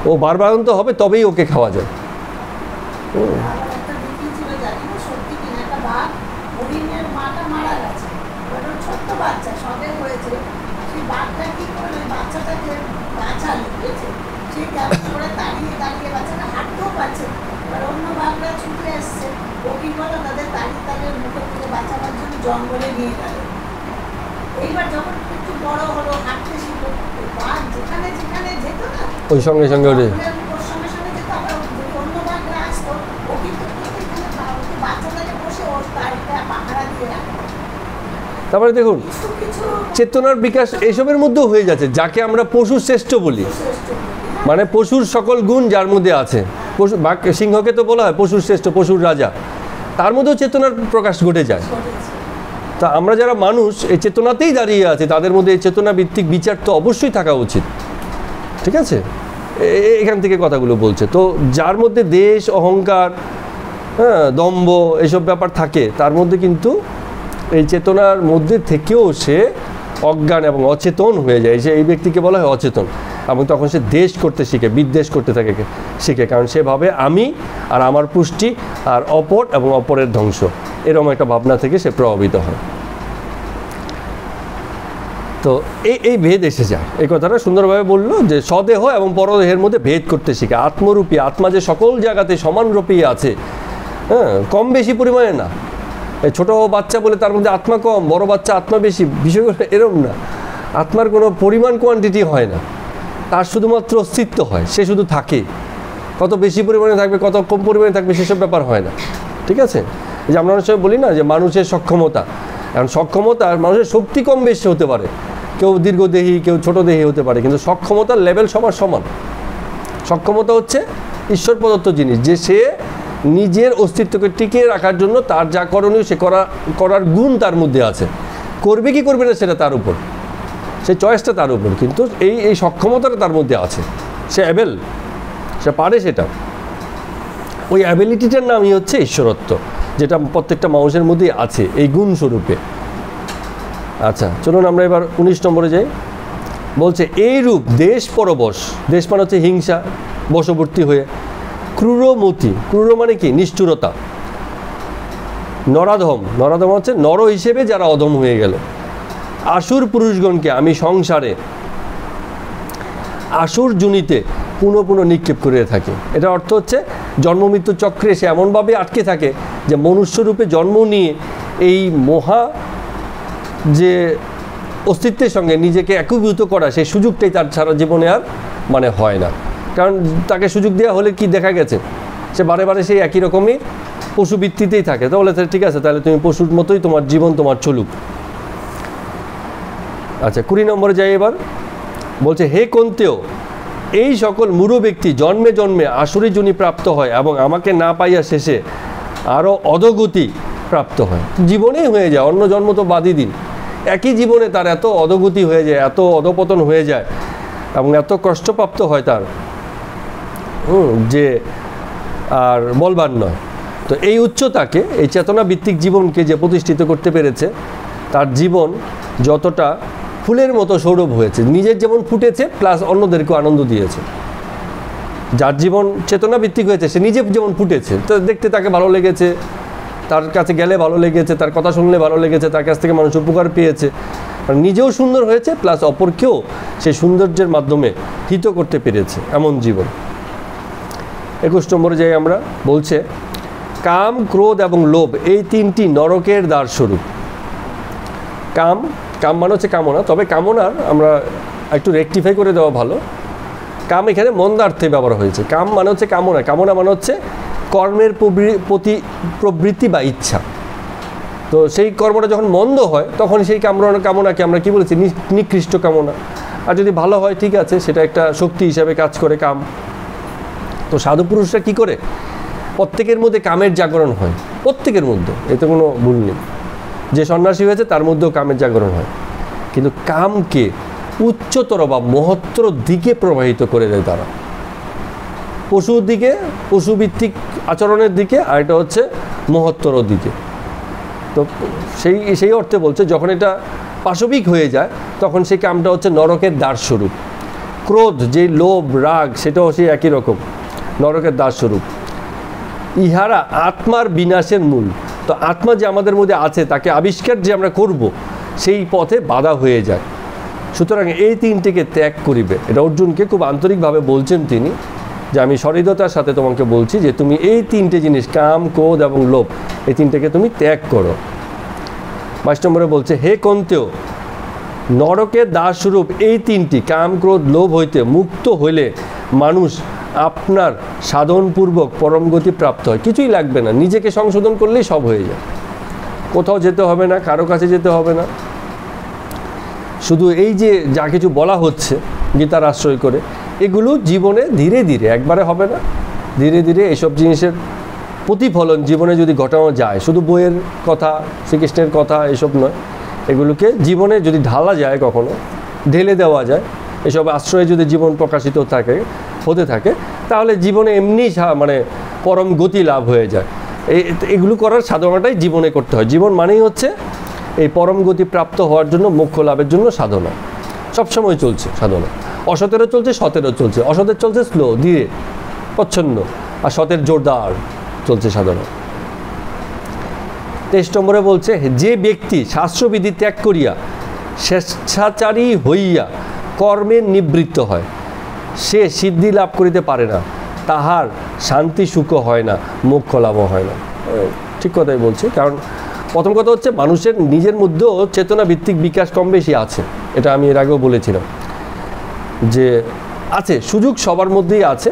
ও বারবারন্ত হবে, তবেই ওকে খাওয়া যায়। জঙ্গলে নিয়ে গেল। এইবার যখন একটু বড় হলো, হাঁটতে শিখলো, বাঘ যেখানে যেখানে যেত না, ওই সঙ্গে সঙ্গে ওর সঙ্গে সঙ্গে যেত। আবার যদি অন্য বাঘরা আসতো, ও কিন্তু বাচ্চাটাকে বসে ওর তারিখটা পাহারা দিয়ে রাখতো। তারপরে দেখুন চেতনার বিকাশ এইসবের মধ্যেও হয়ে যাচ্ছে, যাকে আমরা পশু শ্রেষ্ঠ বলি। মানে পশুর সকল গুণ যার মধ্যে আছে। পশু বাঘ সিংহকে তো বলা হয় পশুর শ্রেষ্ঠ, পশুর রাজা, তার মধ্যেও চেতনার প্রকাশ ঘটে যায়। তা আমরা যারা মানুষ এই চেতনাতেই দাঁড়িয়ে আছে, তাদের মধ্যে এই চেতনা ভিত্তিক বিচার তো অবশ্যই থাকা উচিত। ঠিক আছে, এখান থেকে কথাগুলো বলছে। তো যার মধ্যে দেশ, অহংকার, দম্ভ এসব ব্যাপার থাকে, তার মধ্যে কিন্তু এই চেতনার মধ্যে থেকেও সে অজ্ঞান এবং অচেতন হয়ে যায়। এই ব্যক্তিকে বলা হয় অচেতন। এবং তখন সে দেশ করতে শিখে, বিদ্বেষ করতে থাকে শিখে, কারণ সে ভাবে আমি আর আমার পুষ্টি আর অপর এবং অপরের ধ্বংস, এরকম একটা ভাবনা থেকে সে প্রভাবিত হয়। তো এই ভেদ এসে যায়। এই কথাটা সুন্দরভাবে বললো যে স্বদেহ এবং পরদেহের মধ্যে ভেদ করতে শিখে। আত্মরূপী, আত্মা যে সকল জায়গাতে সমানরূপী আছে, কম বেশি পরিমাণে না। এই ছোটো বাচ্চা বলে তার মধ্যে আত্মা কম, বড় বাচ্চা আত্মা বেশি, বিষয়গুলো এরকম না। আত্মার কোনো পরিমাণ কোয়ান্টিটি হয় না, তার শুধুমাত্র অস্তিত্ব হয়, সে শুধু থাকে। কত বেশি পরিমাণে থাকবে, কত কম পরিমাণে থাকবে, সেসব ব্যাপার হয় না। ঠিক আছে, এই যে আমরা অনেক সময় বলি না যে মানুষের সক্ষমতা, এখন সক্ষমতা মানুষের শক্তি কম বেশি হতে পারে, কেউ দীর্ঘদেহী, কেউ ছোটোদেহী হতে পারে, কিন্তু সক্ষমতার লেভেল সবার সমান। সক্ষমতা হচ্ছে ঈশ্বর প্রদত্ত জিনিস, যে সে নিজের অস্তিত্বকে টিকিয়ে রাখার জন্য তার যা করণীয় সে করার গুণ তার মধ্যে আছে। করবে কি করবে না সেটা তার উপর, সে চয়েসটা তার উপর, কিন্তু এই সক্ষমতাটা তার মধ্যে আছে, সে অ্যাবেল, সে পারে সেটা। ওই অ্যাবিলিটিটার নামই হচ্ছে ঈশ্বরত্ব, যেটা প্রত্যেকটা মানুষের মধ্যেই আছে এই গুণ স্বরূপে। আচ্ছা, চলুন আমরা এবার 19 নম্বরে যাই। বলছে এই রূপ দেশ পরবশ, দেশ মানে হচ্ছে হিংসা, বশবর্তী হয়ে, ক্রূরমতি, ক্রূর মানে কি নিষ্ঠুরতা, নরাধম, নরাধম হচ্ছে নর হিসেবে যারা অধম হয়ে গেল, আসুর পুরুষগণকে আমি সংসারে আসুর জুনিতে পুনঃ পুনঃ নিক্ষেপ করে থাকি। এটা অর্থ হচ্ছে জন্মমৃত্যু চক্রে সে এমনভাবে আটকে থাকে যে মনুষ্যরূপে জন্ম নিয়ে এই মহা যে অস্তিত্বের সঙ্গে নিজেকে একীভূত করা, সেই সুযোগটাই তার সারা জীবনে আর মানে হয় না। কারণ তাকে সুযোগ দেওয়া হলে কি দেখা গেছে, সে বারে বারে সেই একই রকমই পশুবৃত্তিতেই থাকে। তাহলে ঠিক আছে, তাহলে তুমি পশুর মতোই তোমার জীবন তোমার চলুক। আচ্ছা, 20 নম্বরে যাই এবার। বলছে হে কন্তেয়, এই সকল মূঢ় ব্যক্তি জন্মে জন্মে আসুরি যোনি প্রাপ্ত হয় এবং আমাকে না পাইয়া শেষে আরও অধোগতি প্রাপ্ত হয়। জীবনেই হয়ে যায়, অন্য জন্ম তো বাদই দিন, একই জীবনে তার এত অধোগতি হয়ে যায়, এত অধপতন হয়ে যায় এবং এত কষ্টপ্রাপ্ত হয় তার, যে আর বলবার নয়। তো এই উচ্চতাকে, এই চেতনা ভিত্তিক জীবনকে যে প্রতিষ্ঠিত করতে পেরেছে, তার জীবন যতটা ফুলের মতো সৌরভ হয়েছে, নিজের যেমন ফুটেছে প্লাস অন্যদেরকেও আনন্দ দিয়েছে। যার জীবন চেতনা ভিত্তিক হয়েছে সে নিজে যেমন ফুটেছে, তো দেখতে তাকে ভালো লেগেছে, তার কাছে গেলে ভালো লেগেছে, তার কথা শুনলে ভালো লেগেছে, তার কাছ থেকে মানুষ উপকার পেয়েছে, নিজেও সুন্দর হয়েছে প্লাস অপরকেও সেই সৌন্দর্যের মাধ্যমে হিত করতে পেরেছে, এমন জীবন। 21 নম্বরে যাই আমরা। বলছে কাম, ক্রোধ এবং লোভ এই তিনটি নরকের দ্বারস্বরূপ। কাম, কাম মানে হচ্ছে কামনা, তবে কামনার আমরা একটু রেকটিফাই করে দেওয়া ভালো। কাম এখানে মন্দার্থে ব্যবহার হয়েছে। কাম মানে হচ্ছে কামনা, কামনা মানে হচ্ছে কর্মের প্রতি প্রবৃত্তি বা ইচ্ছা। তো সেই কর্মটা যখন মন্দ হয় তখন সেই কামনাকে আমরা কি বলেছি, নিকৃষ্ট কামনা। আর যদি ভালো হয় ঠিক আছে, সেটা একটা শক্তি হিসাবে কাজ করে কাম। তো সাধু পুরুষরা কী করে, প্রত্যেকের মধ্যে কামের জাগরণ হয়, প্রত্যেকের মধ্যে, এতে কোনো ভুল নেই। যে সন্ন্যাসী হয়েছে তার মধ্যেও কামের জাগরণ হয়, কিন্তু কামকে উচ্চতর বা মহত্তর দিকে প্রবাহিত করে দেয় তারা, পশুর দিকে, পশুভিত্তিক আচরণের দিকে, আর এটা হচ্ছে মহত্তর দিকে। তো সেই অর্থে বলছে যখন এটা পাশবিক হয়ে যায় তখন সেই কামটা হচ্ছে নরকের দ্বারস্বরূপ। ক্রোধ, যে লোভ রাগ, সেটাও সেই একই রকম নরকের দ্বারস্বরূপ। ইহারা আত্মার বিনাশের মূল। তো আত্মা যে আমাদের মধ্যে আছে তাকে আবিষ্কার যে আমরা করব, সেই পথে বাধা হয়ে যায়। সুতরাং এই তিনটিকে ত্যাগ করিবে। এটা অর্জুনকে খুব আন্তরিকভাবে বলছেন তিনি, যে আমি সহৃদতার সাথে তোমাকে বলছি যে তুমি এই তিনটে জিনিস, কাম, ক্রোধ এবং লোভ, এই তিনটেকে তুমি ত্যাগ করো। 22 নম্বরে বলছে, হে কন্তেয়, নরকের দাসস্বরূপ এই তিনটি কাম, ক্রোধ, লোভ হইতে মুক্ত হইলে মানুষ আপনার সাধনপূর্বক পরম গতি প্রাপ্ত হয়। কিছুই লাগবে না, নিজেকে সংশোধন করলেই সব হয়ে যায়। কোথাও যেতে হবে না, কারো কাছে যেতে হবে না। শুধু এই যে যা কিছু বলা হচ্ছে গীতার আশ্রয় করে, এগুলো জীবনে ধীরে ধীরে, একবারে হবে না, ধীরে ধীরে এইসব জিনিসের প্রতিফলন জীবনে যদি ঘটানো যায়, শুধু বইয়ের কথা, শ্রীকৃষ্ণের কথা এসব নয়, এগুলোকে জীবনে যদি ঢালা যায়, কখনো ঢেলে দেওয়া যায়, এসব আশ্রয়ে যদি জীবন প্রকাশিত হতে থাকে, তাহলে জীবনে এমনি মানে পরম গতি লাভ হয়ে যায়। এগুলো করার সাধনাটাই জীবনে করতে হয়। জীবন মানেই হচ্ছে এই পরম গতি প্রাপ্ত হওয়ার জন্য, মোক্ষ লাভের জন্য সাধনা সবসময় চলছে। সাধনা অসতেরও চলছে, সতেরও চলছে। অসতের চলছে স্লো, ধীরে, প্রচ্ছন্ন, আর সতের জোরদার চলছে সাধনা। 23 নম্বরে বলছে, যে ব্যক্তি শাস্ত্রবিধি ত্যাগ করিয়া স্বেচ্ছাচারী হইয়া কর্মের নিবৃত্ত হয়, সে সিদ্ধি লাভ করিতে পারে না, তাহার শান্তি সুখ হয় না, মোক্ষ লাভও হয় না। ঠিক কথাই বলছে। কারণ প্রথম কথা হচ্ছে মানুষের নিজের মধ্যেও চেতনা ভিত্তিক বিকাশ কম বেশি আছে। এটা আমি এর আগেও বলেছিলাম যে আছে, সুযোগ সবার মধ্যেই আছে,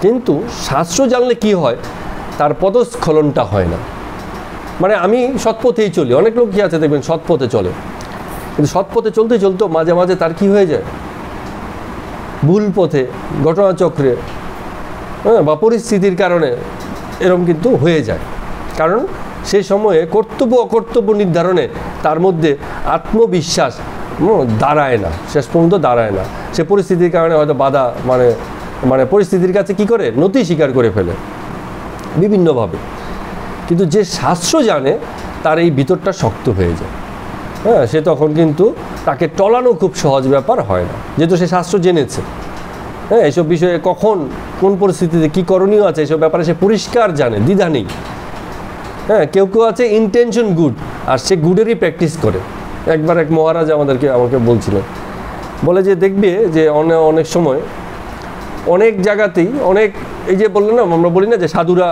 কিন্তু শাস্ত্র জানলে কি হয়, তার পদস্খলনটা হয় না। মানে আমি সৎপথেই চলি, অনেক লোক কি আছে দেখবেন সৎপথে চলে, কিন্তু সৎপথে চলতে চলতেও মাঝে মাঝে তার কি হয়ে যায়, ভুল পথে, ঘটনাচক্রে, বা পরিস্থিতির কারণে এরকম কিন্তু হয়ে যায়। কারণ সেই সময়ে কর্তব্য অকর্তব্য নির্ধারণে তার মধ্যে আত্মবিশ্বাস দাঁড়ায় না, শেষ পর্যন্ত দাঁড়ায় না। সে পরিস্থিতির কারণে হয়তো বাধা, মানে পরিস্থিতির কাছে কি করে, নতি স্বীকার করে ফেলে বিভিন্নভাবে। কিন্তু যে শাস্ত্র জানে তার এই ভিতরটা শক্ত হয়ে যায়। হ্যাঁ, সে তখন কিন্তু তাকে টলানো খুব সহজ ব্যাপার হয় না, যেহেতু সে শাস্ত্র জেনেছে। হ্যাঁ, এইসব বিষয়ে কখন কোন পরিস্থিতিতে কী করণীয় আছে, এসব ব্যাপারে সে পরিষ্কার জানে, দ্বিধা নেই। হ্যাঁ, কেউ কেউ আছে ইন্টেনশন গুড, আর সে গুডেরই প্র্যাকটিস করে। একবার এক মহারাজ আমাকে বলছিলেন, বলে যে দেখবে যে অনেক সময় অনেক জায়গাতেই অনেক, এই যে বললেন না, আমরা বলি না যে সাধুরা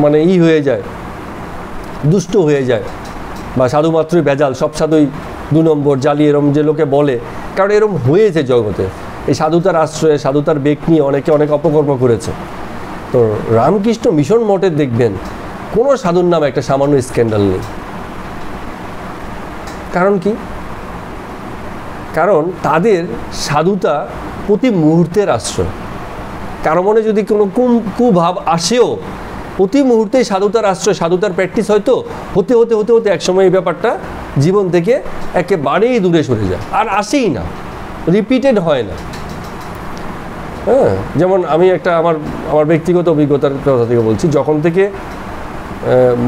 মানে হয়ে যায়, দুষ্ট হয়ে যায়, বা সাধু মাত্রই ভেজাল, সব সাধুই 2 নম্বর জালি, এরম যে লোকে বলে। কারণ এরম হয়েছে জগতে, এই সাধুতার আশ্রয়ে, সাধুতার বেগ নিয়ে অনেকে অনেক অপকর্ম করেছে। তো রামকৃষ্ণ মিশন মঠে দেখবেন কোনো সাধুর নামে একটা সামান্য স্ক্যান্ডাল নেই। কারণ কি? কারণ তাদের সাধুতা প্রতি মুহূর্তের আশ্রয়। কারো মনে যদি কোনো কুভাব আসেও, প্রতি মুহূর্তেই সাধুতার আশ্রয়, সাধুতার প্র্যাকটিস হয়তো হতে হতে হতে হতে একসময় এই ব্যাপারটা জীবন থেকে একেবারেই দূরে সরে যায়, আর আসেই না, রিপিটেড হয় না। হ্যাঁ, যেমন আমি একটা আমার ব্যক্তিগত অভিজ্ঞতার কথা থেকে বলছি। যখন থেকে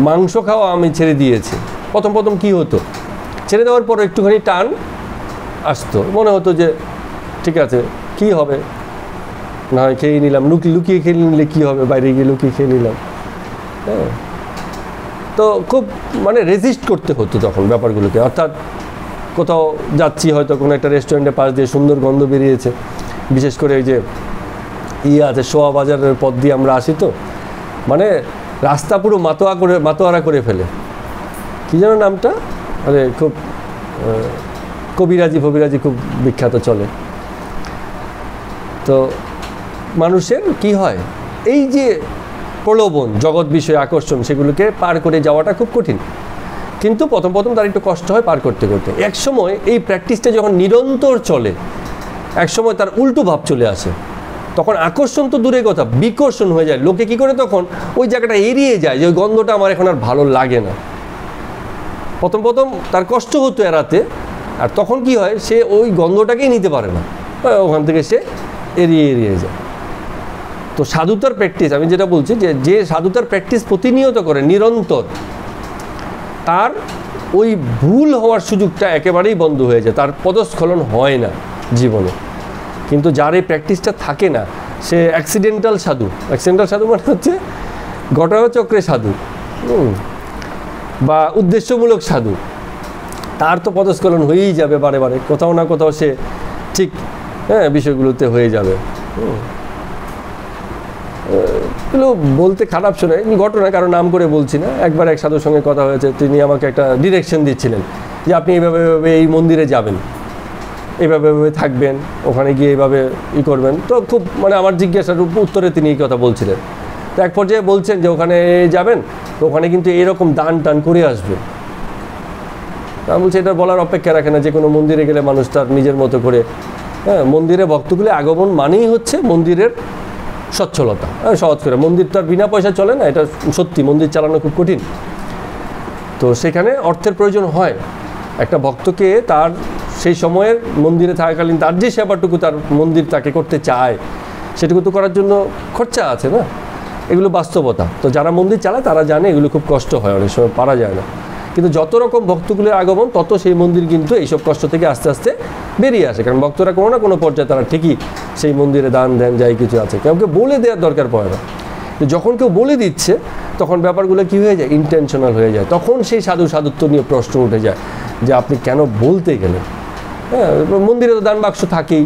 মাংস খাওয়া আমি ছেড়ে দিয়েছি, প্রথম কী হতো, ছেড়ে দেওয়ার পর একটুখানি টান আসতো, মনে হতো যে ঠিক আছে, কি হবে, না হয় খেয়ে নিলাম, লুকিয়ে খেয়ে নিলে কী হবে, বাইরে গিয়ে লুকিয়ে খেয়ে নিলাম। হ্যাঁ, তো খুব মানে রেজিস্ট করতে হতো তখন ব্যাপারগুলোকে। অর্থাৎ কোথাও যাচ্ছি, হয়তো কোনো একটা রেস্টুরেন্টের পাশ দিয়ে সুন্দর গন্ধ বেরিয়েছে, বিশেষ করে এই যে আছে সোয়া বাজারের পথ দিয়ে আমরা আসি, তো মানে রাস্তা পুরো মাতোয়ারা করে ফেলে। কী যেন নামটা, মানে খুব কবিরাজি খুব বিখ্যাত চলে। তো মানুষের কি হয়, এই যে প্রলোভন, জগৎ বিষয়ে আকর্ষণ, সেগুলোকে পার করে যাওয়াটা খুব কঠিন। কিন্তু প্রথম প্রথম তার একটু কষ্ট হয় পার করতে করতে। এক সময় এই প্র্যাকটিসটা যখন নিরন্তর চলে, এক সময় তার উল্টো ভাব চলে আসে, তখন আকর্ষণ তো দূরের কথা, বিকর্ষণ হয়ে যায়। লোকে কি করে তখন ওই জায়গাটা এড়িয়ে যায়, যে ওই গন্ধটা আমার এখন আর ভালো লাগে না। প্রথম প্রথম তার কষ্ট হতো এড়াতে, আর তখন কি হয়, সে ওই গন্ধটাকেই নিতে পারে না, ওখান থেকে সে এড়িয়ে যায়। তো সাধুতার প্র্যাকটিস, আমি যেটা বলছি, যে সাধুতার প্র্যাকটিস প্রতিনিয়ত করে নিরন্তর, তার ওই ভুল হওয়ার সুযোগটা একেবারেই বন্ধ হয়ে যায়, তার পদস্খলন হয় না জীবনে। কিন্তু যার এই প্র্যাকটিসটা থাকে না, সে অ্যাক্সিডেন্টাল সাধু। অ্যাক্সিডেন্টাল সাধু মানে হচ্ছে ঘটনাচক্রে সাধু, বা উদ্দেশ্যমূলক সাধু। তার তো পদস্খলন হয়েই যাবে বারে বারে, কোথাও না কোথাও সে ঠিক বিষয়গুলোতে হয়ে যাবে। এগুলো বলতে খারাপ শোনায়, ঘটনা কারো নাম করে বলছি না। একবার এক সাধুর সঙ্গে কথা হয়েছে, তিনি আমাকে একটা ডিরেকশন দিচ্ছিলেন যে আপনি এইভাবে এই মন্দিরে যাবেন, এইভাবে থাকবেন, ওখানে গিয়ে এইভাবে করবেন। তো খুব মানে আমার জিজ্ঞাসার উত্তরে তিনি এই কথা বলছিলেন। তো এক পর্যায়ে বলছেন যে ওখানে যাবেন, তো ওখানে কিন্তু এরকম দান টান করে আসবে। আমি বলছি এটা বলার অপেক্ষা রাখে না, যে কোনো মন্দিরে গেলে মানুষ তার নিজের মতো করে, মন্দিরে ভক্তগুলি আগমন মানেই হচ্ছে মন্দিরের সচ্ছলতা, সহজ করে। মন্দির তো আর বিনা পয়সা চলে না, এটা সত্যি, মন্দির চালানো খুব কঠিন। তো সেখানে অর্থের প্রয়োজন হয়। একটা ভক্তকে তার সেই সময়ের মন্দিরে থাকাকালীন তার যে সেবাটুকু তার মন্দির তাকে করতে চায়, সেটুকু তো করার জন্য খরচা আছে না, এগুলো বাস্তবতা। তো যারা মন্দির চালায় তারা জানে এগুলো খুব কষ্ট হয়, অনেক সময় পারা যায় না। কিন্তু যত রকম ভক্তগুলির আগমন, তত সেই মন্দির কিন্তু এইসব কষ্ট থেকে আস্তে আস্তে বেরিয়ে আসে। কারণ ভক্তরা কোনো না কোনো পর্যায়ে তারা ঠিকই সেই মন্দিরে দান দেন, যাই কিছু আছে, কাউকে বলে দেওয়ার দরকার পড়ে না। যখন কেউ বলে দিচ্ছে, তখন ব্যাপারগুলো কী হয়ে যায়, ইন্টেনশনাল হয়ে যায়। তখন সেই সাধুত্ব নিয়ে প্রশ্ন উঠে যায় যে আপনি কেন বলতে গেলেন। মন্দিরে তো দান বাক্স থাকেই,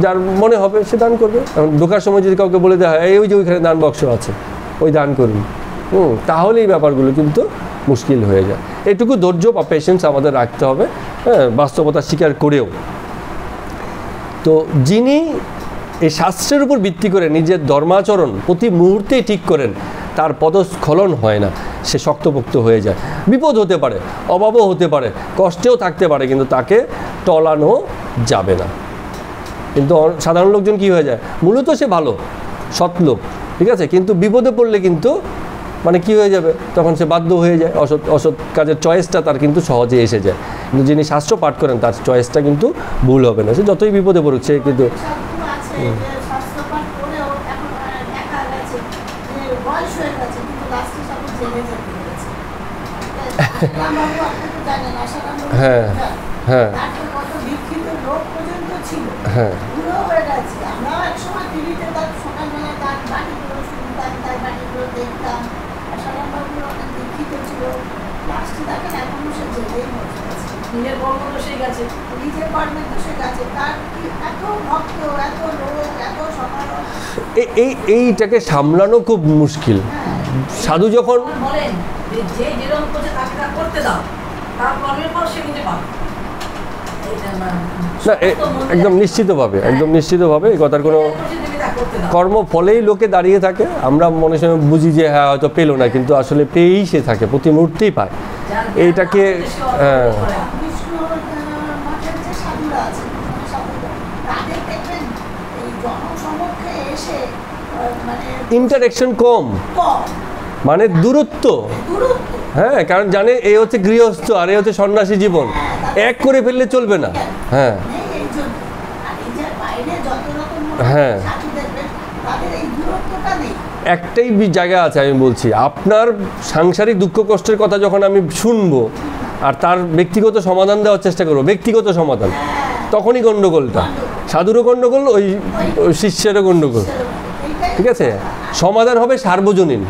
যার মনে হবে সে দান করবে। এখন ঢোকার সময় যদি কাউকে বলে দেওয়া হয় ওই যে ওইখানে দান বাক্স আছে, ওই দান করুন, তাহলে এই ব্যাপারগুলো কিন্তু মুশকিল হয়ে যায়। এটুকু ধৈর্য বা পেশেন্স আমাদের রাখতে হবে, বাস্তবতা স্বীকার করেও। তো যিনি এই শাস্ত্রের উপর ভিত্তি করে নিজের ধর্মাচরণ প্রতি মুহূর্তেই ঠিক করেন, তার পদস্খলন হয় না, সে শক্তপোক্ত হয়ে যায়। বিপদ হতে পারে, অভাবও হতে পারে, কষ্টেও থাকতে পারে, কিন্তু তাকে টলানো যাবে না। কিন্তু সাধারণ লোকজন কী হয়ে যায়, মূলত সে ভালো সৎ লোক, ঠিক আছে, কিন্তু বিপদে পড়লে কিন্তু মানে কী হয়ে যাবে, তখন সে বাধ্য হয়ে যায়। অসৎ কাজের চয়েসটা তার কিন্তু সহজে এসে যায়। কিন্তু যিনি শাস্ত্র পাঠ করেন, তার চয়েসটা কিন্তু ভুল হবে না, সে যতই বিপদে পড়ুক সে কিন্তু হ্যাঁ হ্যাঁ হ্যাঁ এইটাকে সামলানো খুব মুশকিল। সাধু যখন না, একদম নিশ্চিতভাবে এই কথার কোনো কর্ম ফলেই লোকে দাঁড়িয়ে থাকে। আমরা মনে সময় বুঝি যে হ্যাঁ হয়তো পেলো না, কিন্তু আসলে পেয়েই সে থাকে, প্রতি মুহূর্তেই পায়। এইটাকে ইন্টারেকশন কম, মানে দূরত্ব। হ্যাঁ, কারণ জানে এই হচ্ছে গৃহস্থ আর এই হচ্ছে সন্ন্যাসী জীবন, এক করে ফেললে চলবে না। হ্যাঁ হ্যাঁ, একটাই জায়গা আছে, আমি বলছি, আপনার সাংসারিক দুঃখ কষ্টের কথা যখন আমি শুনবো আর তার ব্যক্তিগত সমাধান দেওয়ার চেষ্টা করবো, ব্যক্তিগত সমাধান, তখনই গণ্ডগোলটা। সাধুরও গণ্ডগোল, ওই শিষ্যেরও গণ্ডগোল, ঠিক আছে। সমাধান হবে সার্বজনীন,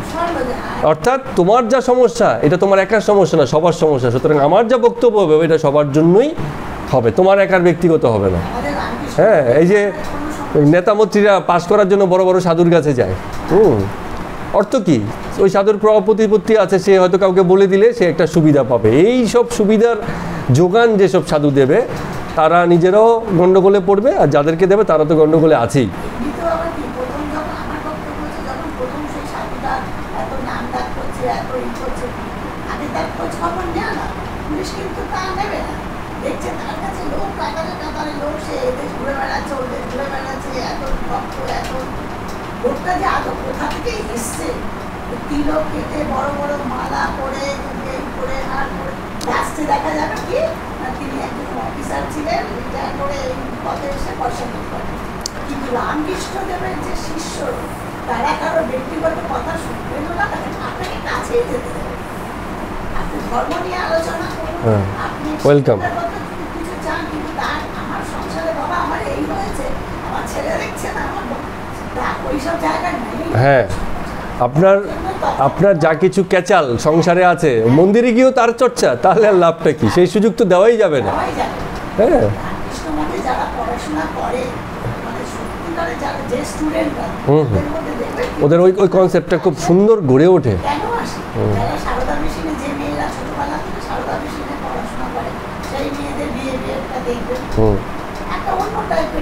অর্থাৎ তোমার যা সমস্যা এটা তোমার একার সমস্যা না, সবার সমস্যা। সুতরাং আমার যা বক্তব্য হবে এটা সবার জন্যই হবে, তোমার একার ব্যক্তিগত হবে না। হ্যাঁ, এই যে নেতামন্ত্রীরা পাস করার জন্য বড় বড় সাধুর কাছে যায়, অর্থ কি, ওই সাধুর প্রতিপত্তি আছে, সে হয়তো কাউকে বলে দিলে সে একটা সুবিধা পাবে। এই সব সুবিধার যোগান যেসব সাধু দেবে, তারা নিজেরাও গণ্ডগোলে পড়বে, আর যাদেরকে দেবে তারা তো গণ্ডগোলে আছেই। আগে তার খোঁজ খবর নেওয়া না, পুলিশ কিন্তু তা নেবে না। দেখছে তার কাছে লোক, কাতারে কাতারে লোক, সে এদেশ ঘুরে বেড়াচ্ছে, ওদের ঘুরে বেড়াচ্ছে, এত ভক্ত, এত লোকটা যে আদৌ কোথা থেকে এসছে, তিলক কেটে বড় বড় মালা পরে, এই করে হার করে লাস্টে দেখা যাবে কি না তিনি একজন অফিসার ছিলেন, রিটায়ার করে এই পদে এসে পয়সা নিতে পারেন। কিন্তু রামকৃষ্ণ দেবের যে শিষ্য, তারা কারো ব্যক্তিগত কথা শুনবেন না, আপনাকে কাছেই যেতে দেবে। আপনি ধর্ম নিয়ে আলোচনা করুন, আপনি ওয়েলকাম। কিছু চান, কিন্তু তার আমার সংসারে বাবা আমার এই হয়েছে, আমার ছেলে দেখছে না, আমার ওইসব জায়গায় নেই। হ্যাঁ, আপনার যা কিছু ক্যাচাল সংসারে আছে, মন্দিরে গিয়েও তার চর্চা, তাহলে আর লাভটা কি? সেই সুযোগ তো দেওয়াই যাবে না। হ্যাঁ, কৃষ্ণমতে যারা পড়াশোনা করে, মানে সত্যিকারে যারা যে স্টুডেন্টরা, ওদের ওই কনসেপ্টটা খুব সুন্দর গড়ে ওঠে। কেন আসে? যারা সারদা মেশিনে, যে মেয়েরা ছোটবেলা থেকে সারদা মেশিনে পড়াশোনা করে, সেই মেয়েদের বিহেভিয়ারটা দেখবেন একটা অন্য টাইপের।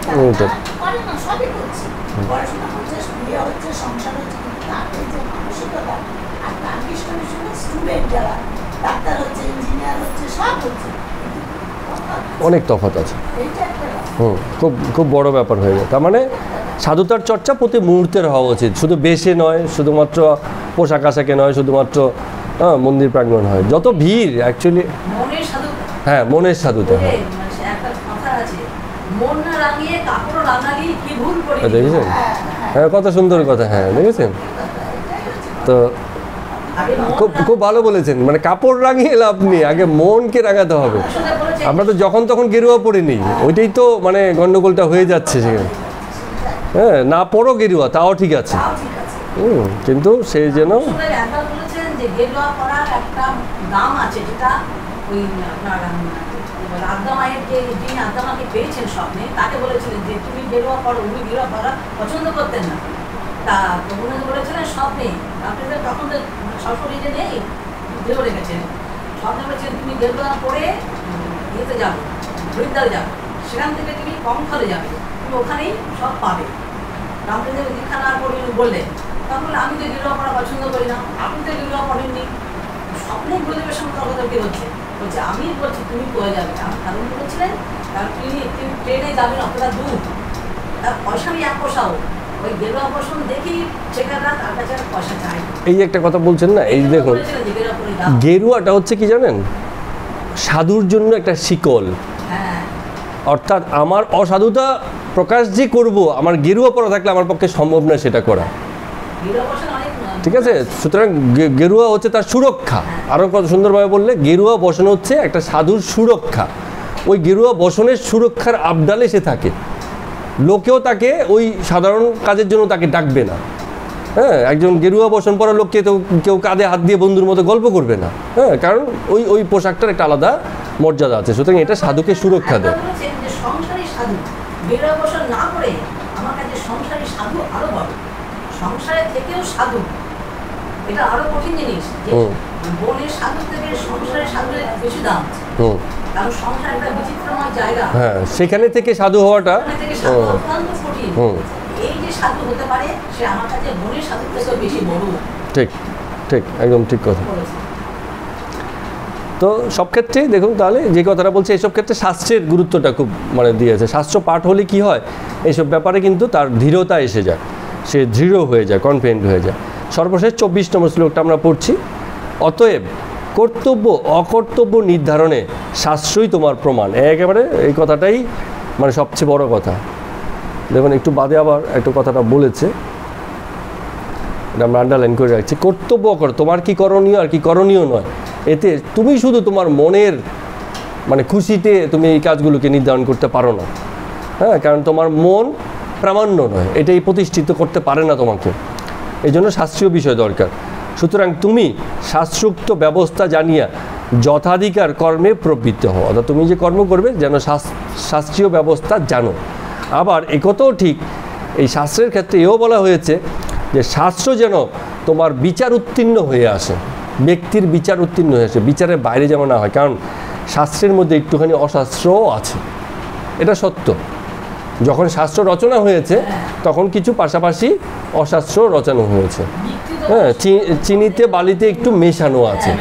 করে না, সবই করছে, পড়াশোনা করছে, বিয়ে হচ্ছে, সংসার হচ্ছে, কিন্তু তাদের যে মানসিকতা, আর রামকৃষ্ণ মিশনের স্টুডেন্ট যারা ডাক্তার হচ্ছে, ইঞ্জিনিয়ার হচ্ছে, সব হচ্ছে, অনেক তফাৎ আছে। এইটা একটা খুব খুব বড় ব্যাপার হয়ে যায়। তার মানে সাধুতার চর্চা প্রতি মুহূর্তের হওয়া উচিত, শুধু বেশে নয়, শুধুমাত্র পোশাক আশাকে নয়, শুধুমাত্র মন্দির প্রাঙ্গণ হয়। যত ভিড় অ্যাকচুয়ালি, মনের সাধুতা। হ্যাঁ, মনের সাধুতা। হ্যাঁ, একটা কথা আছে, মন না রাঙিয়ে কাপড় রাঙালি কি ভুল করি। দেখেছেন? হ্যাঁ, কত সুন্দর কথা। হ্যাঁ, দেখেছেন তো, খুব খুব ভালো বলেছেন। মানে কাপড় রাঙিয়ে লাভ নেই, আগে মনকে রাঙাতে হবে। আমরা তো যখন তখন গেরুয়া পরে নিই, ওইটাই তো মানে গন্ডগোলটা হয়ে যাচ্ছে সেখানে। হ্যাঁ, না পরো গেরুয়া, তাও ঠিক আছে, কিন্তু সে যেন বলেছেন যে গেরুয়া পরার একটা দাম আছে, যেটা ওই আপনার আদ্যা মায়ের, যে যিনি আদ্যা মাকে পেয়েছেন স্বপ্নে, তাকে বলেছিলেন যে তুমি গেরুয়া পরো। উনি গেরুয়া পরা পছন্দ করতেন না, তা উনি বলেছিলেন স্বপ্নে, আপনি তখন তো সশরীরে নেই, দেহ রেখেছেন, স্বপ্নে বলেছেন তুমি গেরুয়া পরে ইয়েতে যাবে, হরিদ্বারে যাবে, সেখান থেকে তুমি কঙ্খলে যাবে, তুমি ওখানেই সব পাবে। রামকৃষ্ণ দীক্ষা না করে বললেন, তখন আমি তো গেরুয়া পড়া পছন্দ করি না, আপনি তো গেরুয়া পড়েননি। স্বপ্নে গুরুদেবের সঙ্গে তর্কতর্কি হচ্ছে, বলছে আমি বলছি তুমি করে যাবে, কারণ বলছিলেন কারণ তিনি ট্রেনে যাবেন অতটা দূর, তার পয়সা আমি এক পয়সাও, ওই গেরুয়া পোষণ দেখি সেখানে তার কাছে পয়সা চাই। এই যে একটা কথা বলছেন না, এই দেখুন, গেরুয়াটা হচ্ছে কি জানেন, সাধুর জন্য একটা শিকল। হ্যাঁ, অর্থাৎ আমার অসাধুতা প্রকাশ যে করব, আমার গেরুয়া পরা থাকলে আমার পক্ষে সম্ভব না সেটা করা। ঠিক আছে, সুতরাং গেরুয়া হচ্ছে তার সুরক্ষা। আরও কত সুন্দরভাবে বললে, গেরুয়া বসন হচ্ছে একটা সাধুর সুরক্ষা। ওই গেরুয়া বসনের সুরক্ষার আবডালে সে থাকে, লোকেও তাকে ওই সাধারণ কাজের জন্য তাকে ডাকবে না। হ্যাঁ, একজন গেরুয়া বসন পরা লোককে তো কেউ কাঁধে হাত দিয়ে বন্ধুর মতো গল্প করবে না। হ্যাঁ, কারণ ওই পোশাকটার একটা আলাদা মর্যাদা আছে, সুতরাং এটা সাধুকে সুরক্ষা দেয়। সংসারী সাধু গেরুয়া বসন না করে আমার কাছে সংসারী সাধু আরো বড়, সংসারের থেকেও সাধু, এটা আরো কঠিন জিনিস। যে বনের সাধু থেকে সংসারের সাধুর বেশি দাম আছে, কারণ সংসার একটা বিচিত্রময় জায়গা। হ্যাঁ, সেখানে থেকে সাধু হওয়াটা অত্যন্ত কঠিন। এই যে সাধু হতে পারে, সে আমার কাছে বনের সাধু থেকে বেশি বড়। ঠিক ঠিক, একদম ঠিক কথা। তো সব ক্ষেত্রেই দেখুন, তাহলে যে কথাটা বলছে, এইসব ক্ষেত্রে শাস্ত্রের গুরুত্বটা খুব মানে দিয়েছে। শাস্ত্র পাঠ হলে কি হয়, এইসব ব্যাপারে কিন্তু তার দৃঢ়তা এসে যায়, সে দৃঢ় হয়ে যায়, কনফিডেন্ট হয়ে যায়। সর্বশেষ 24 নম্বর শ্লোকটা আমরা পড়ছি। অতএব কর্তব্য অকর্তব্য নির্ধারণে শাস্ত্রই তোমার প্রমাণ। একেবারে এই কথাটাই মানে সবচেয়ে বড় কথা। দেখুন, একটু বাদে আবার একটু কথাটা বলেছে, এটা আমরা আন্ডারলাইন করে রাখছি। কর্তব্য তোমার কি করণীয় আর কি করণীয় নয়, এতে তুমি শুধু তোমার মনের মানে খুশিতে তুমি এই কাজগুলোকে নির্ধারণ করতে পারো না। হ্যাঁ, কারণ তোমার মন প্রামাণ্য নয়, এটাই প্রতিষ্ঠিত করতে পারে না তোমাকে, এই জন্য শাস্ত্রীয় বিষয় দরকার। সুতরাং তুমি শাস্ত্রোক্ত ব্যবস্থা জানিয়া যথাধিকার কর্মে প্রবৃত্ত হও, অর্থাৎ তুমি যে কর্ম করবে যেন শাস্ত্রীয় ব্যবস্থা জানো। আবার একথাও ঠিক, এই শাস্ত্রের ক্ষেত্রে এও বলা হয়েছে যে শাস্ত্র যেন তোমার বিচার উত্তীর্ণ হয়ে আসে, ব্যক্তির বিচার উত্তীর্ণ হয়ে আসে, বিচারের বাইরে যেন না হয়। কারণ শাস্ত্রের মধ্যে একটুখানি অশাস্ত্রও আছে, এটা সত্য। যখন শাস্ত্র রচনা হয়েছে তখন কিছু পাশাপাশি অশাস্ত্র রচনা হয়েছে। হ্যাঁ, চিনিতে বালিতে একটু মেশানো আছে।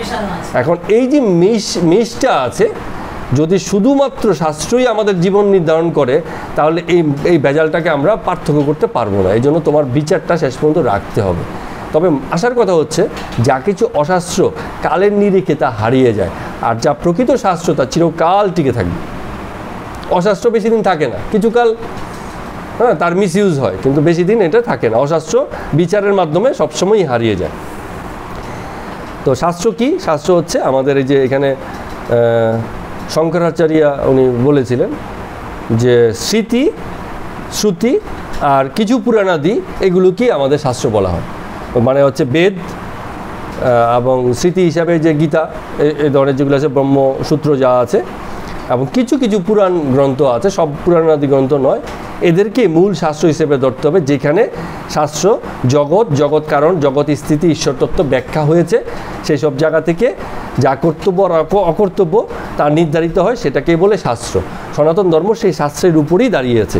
এখন এই যে মিশটা আছে, যদি শুধুমাত্র শাস্ত্রই আমাদের জীবন নির্ধারণ করে, তাহলে এই ভেজালটাকে আমরা পার্থক্য করতে পারবো না। এই জন্য তোমার বিচারটা শেষ পর্যন্ত রাখতে হবে। তবে আসার কথা হচ্ছে, যা কিছু অশাস্ত্র কালের নিরিখে তা হারিয়ে যায়, আর যা প্রকৃত শাস্ত্র তা চিরকাল টিকে থাকবে। অশাস্ত্র বেশি দিন থাকে না, কিছুকাল হ্যাঁ তার মিসইউজ হয়, কিন্তু বেশি দিন এটা থাকে না। অশাস্ত্র বিচারের মাধ্যমে সবসময়ই হারিয়ে যায়। তো শাস্ত্র কি? শাস্ত্র হচ্ছে আমাদের এই যে এখানে শঙ্করাচার্য উনি বলেছিলেন যে স্মৃতি, শ্রুতি আর কিছু পুরাণাদি এগুলোকেই আমাদের শাস্ত্র বলা হয়। মানে হচ্ছে বেদ এবং স্মৃতি হিসাবে যে গীতা, এই ধরনের যেগুলো আছে, ব্রহ্মসূত্র যা আছে, এবং কিছু কিছু পুরাণ গ্রন্থ আছে, সব পুরাণাদি গ্রন্থ নয়, এদেরকে মূল শাস্ত্র হিসেবে ধরতে হবে, যেখানে শাস্ত্র জগৎ কারণ, জগৎ স্থিতি, ঈশ্বর তত্ত্ব ব্যাখ্যা হয়েছে। সেই সব জায়গা থেকে যা কর্তব্য আর অকর্তব্য তা নির্ধারিত হয়, সেটাকেই বলে শাস্ত্র। সনাতন ধর্ম সেই শাস্ত্রের উপরেই দাঁড়িয়েছে।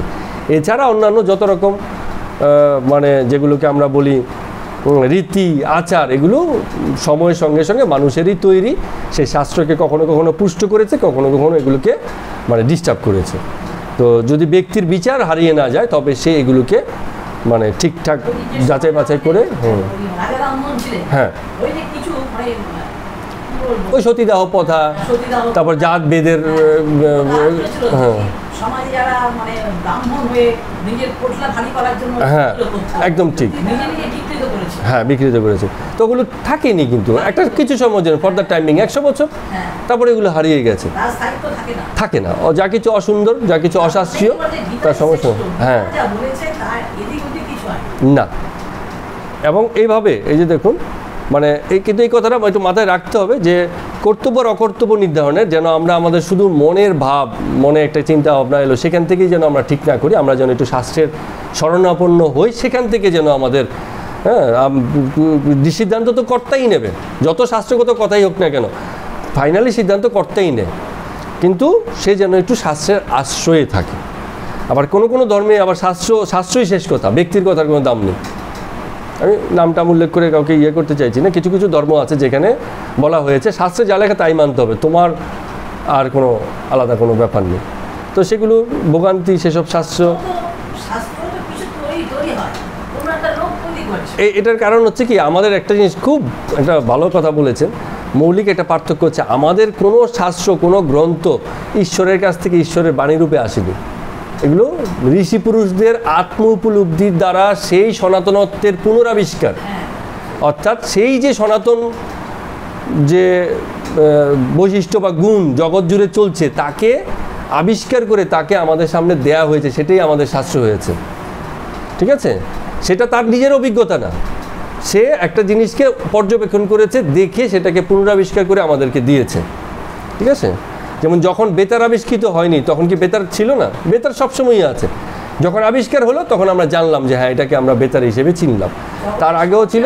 এছাড়া অন্যান্য যত রকম মানে যেগুলোকে আমরা বলি রীতি আচার, এগুলো সময়ের সঙ্গে সঙ্গে মানুষেরই তৈরি। সেই শাস্ত্রকে কখনো কখনো পুষ্ট করেছে, কখনো কখনো এগুলোকে মানে ডিস্টার্ব করেছে। তো যদি ব্যক্তির বিচার হারিয়ে না যায়, তবে সে এগুলোকে মানে ঠিকঠাক যাচাই বাছাই করে হ্যাঁ, ওই সতীদাহ প্রথা, তারপর জাত বেদের হ্যাঁ সমাজে যারা মানে ব্রাহ্মণ হয়ে নিজের কোটলা ভারী করার জন্য হ্যাঁ একদম ঠিক হ্যাঁ বিকৃত করেছে। তো ওগুলো থাকেনি, কিন্তু একটা কিছু সময় জন্য ফর দ্য টাইমিং 100 বছর, তারপরে এগুলো হারিয়ে গেছে, থাকে না। যা কিছু অসুন্দর, যা কিছু অশাস্ত্রীয়, তার সমস্যা হ্যাঁ না। এবং এইভাবে এই যে দেখুন মানে কিন্তু এই কথাটা একটু মাথায় রাখতে হবে যে কর্তব্য আর অকর্তব্য নির্ধারণের যেন আমরা আমাদের শুধু মনের ভাব, মনে একটা চিন্তা ভাবনা এলো, সেখান থেকেই যেন আমরা ঠিক না করি। আমরা যেন একটু শাস্ত্রের শরণাপন্ন হই, সেখান থেকে যেন আমাদের হ্যাঁ সিদ্ধান্ত তো কর্তাই নেবে, যত শাস্ত্রগত কথাই হোক না কেন, ফাইনালি সিদ্ধান্ত কর্তাই নেয়, কিন্তু সে যেন একটু শাস্ত্রের আশ্রয়ে থাকে। আবার কোনো কোনো ধর্মে আবার শাস্ত্রই শেষ কথা, ব্যক্তির কথার কোনো দাম নেই। আমি নামটা উল্লেখ করে কাউকে ইয়ে করতে চাইছি না। কিছু কিছু ধর্ম আছে যেখানে বলা হয়েছে শাস্ত্রে যা লেখা তাই মানতে হবে, তোমার আর কোনো আলাদা কোনো ব্যাপার নেই। তো সেগুলো ভোগান্তি, সেসব শাস্ত্র এটার কারণ হচ্ছে কি, আমাদের একটা জিনিস খুব একটা ভালো কথা বলেছেন, মৌলিক একটা পার্থক্য হচ্ছে আমাদের কোনো শাস্ত্র, কোনো গ্রন্থ ঈশ্বরের কাছ থেকে ঈশ্বরের বাণীরূপে আসেনি। এগুলো ঋষি পুরুষদের আত্ম উপলব্ধির দ্বারা সেই সনাতনত্বের পুনরাবিষ্কার, অর্থাৎ সেই যে সনাতন যে বৈশিষ্ট্য বা গুণ জগৎ জুড়ে চলছে, তাকে আবিষ্কার করে তাকে আমাদের সামনে দেয়া হয়েছে, সেটাই আমাদের শাস্ত্র হয়েছে। ঠিক আছে, সেটা তার নিজের অভিজ্ঞতা না, সে একটা জিনিসকে পর্যবেক্ষণ করেছে, দেখে সেটাকে পুনরাবিষ্কার করে আমাদেরকে দিয়েছে। ঠিক আছে, যেমন যখন বেতার আবিষ্কৃত হয়নি তখন কি বেতার ছিল না? বেতার সবসময়ই আছে। যখন আবিষ্কার হলো তখন আমরা জানলাম যে হ্যাঁ এটাকে আমরা বেতার হিসেবে চিনলাম। তার আগেও ছিল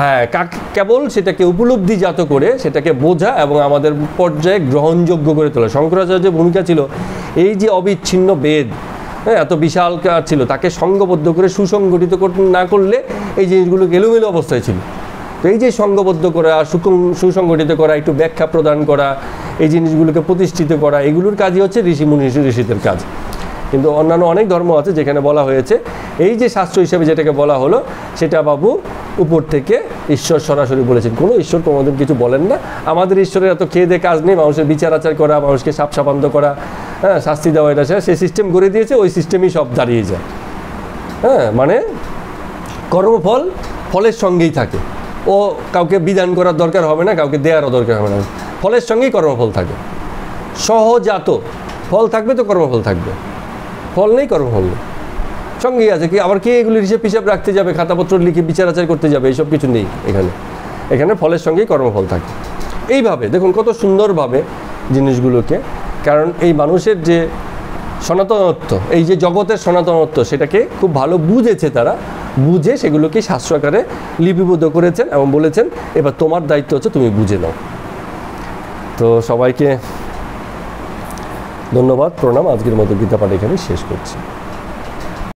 হ্যাঁ, কেবল সেটাকে উপলব্ধিজাত করে সেটাকে বোঝা এবং আমাদের পর্যায়ে গ্রহণযোগ্য করে তোলা। শঙ্করাচার্যের ভূমিকা ছিল এই যে অবিচ্ছিন্ন বেদ, হ্যাঁ এত বিশাল ছিল, তাকে সংঘবদ্ধ করে সুসংগঠিত না করলে এই জিনিসগুলো এলোমেলো অবস্থায় ছিল। তো এই যে সংঘবদ্ধ করা, সুসংগঠিত করা, একটু ব্যাখ্যা প্রদান করা, এই জিনিসগুলোকে প্রতিষ্ঠিত করা, এগুলোর কাজই হচ্ছে ঋষিদের কাজ। কিন্তু অন্যান্য অনেক ধর্ম আছে যেখানে বলা হয়েছে এই যে শাস্ত্র হিসেবে যেটাকে বলা হলো, সেটা বাবু উপর থেকে ঈশ্বর সরাসরি বলেছেন। কোনো ঈশ্বর কোনোদিন কিছু বলেন না। আমাদের ঈশ্বরের এত খেয়ে দিয়ে কাজ নেই, মানুষের বিচার আচার করা, মানুষকে সাপসাপান্ত করা, হ্যাঁ শাস্তি দেওয়া, এটা সেই সিস্টেম করে দিয়েছে, ওই সিস্টেমই সব দাঁড়িয়ে যায়। হ্যাঁ মানে কর্মফল ফলের সঙ্গেই থাকে, ও কাউকে বিধান করার দরকার হবে না, কাউকে দেওয়ারও দরকার হবে না, ফলের সঙ্গেই কর্মফল থাকে। সহজাত ফল থাকবে তো কর্মফল থাকবে, ফল নেই কর্মফল নেই, সঙ্গেই আছে। কি আবার কে এগুলির হিসাব রাখতে যাবে, খাতাপত্র লিখে বিচার আচার করতে যাবে, এইসব কিছু নেই এখানে ফলের সঙ্গেই কর্মফল থাকে। এইভাবে দেখুন কত সুন্দরভাবে জিনিসগুলোকে, কারণ এই মানুষের যে সনাতনত্ব, এই যে জগতের সনাতনত্ব, সেটাকে খুব ভালো বুঝেছে তারা, বুঝে সেগুলোকে শাস্ত্রাকারে লিপিবদ্ধ করেছেন এবং বলেছেন এবার তোমার দায়িত্ব হচ্ছে তুমি বুঝে নাও। তো সবাইকে ধন্যবাদ, প্রণাম। আজকের মতো গীতা পাঠ এখানে শেষ করছি।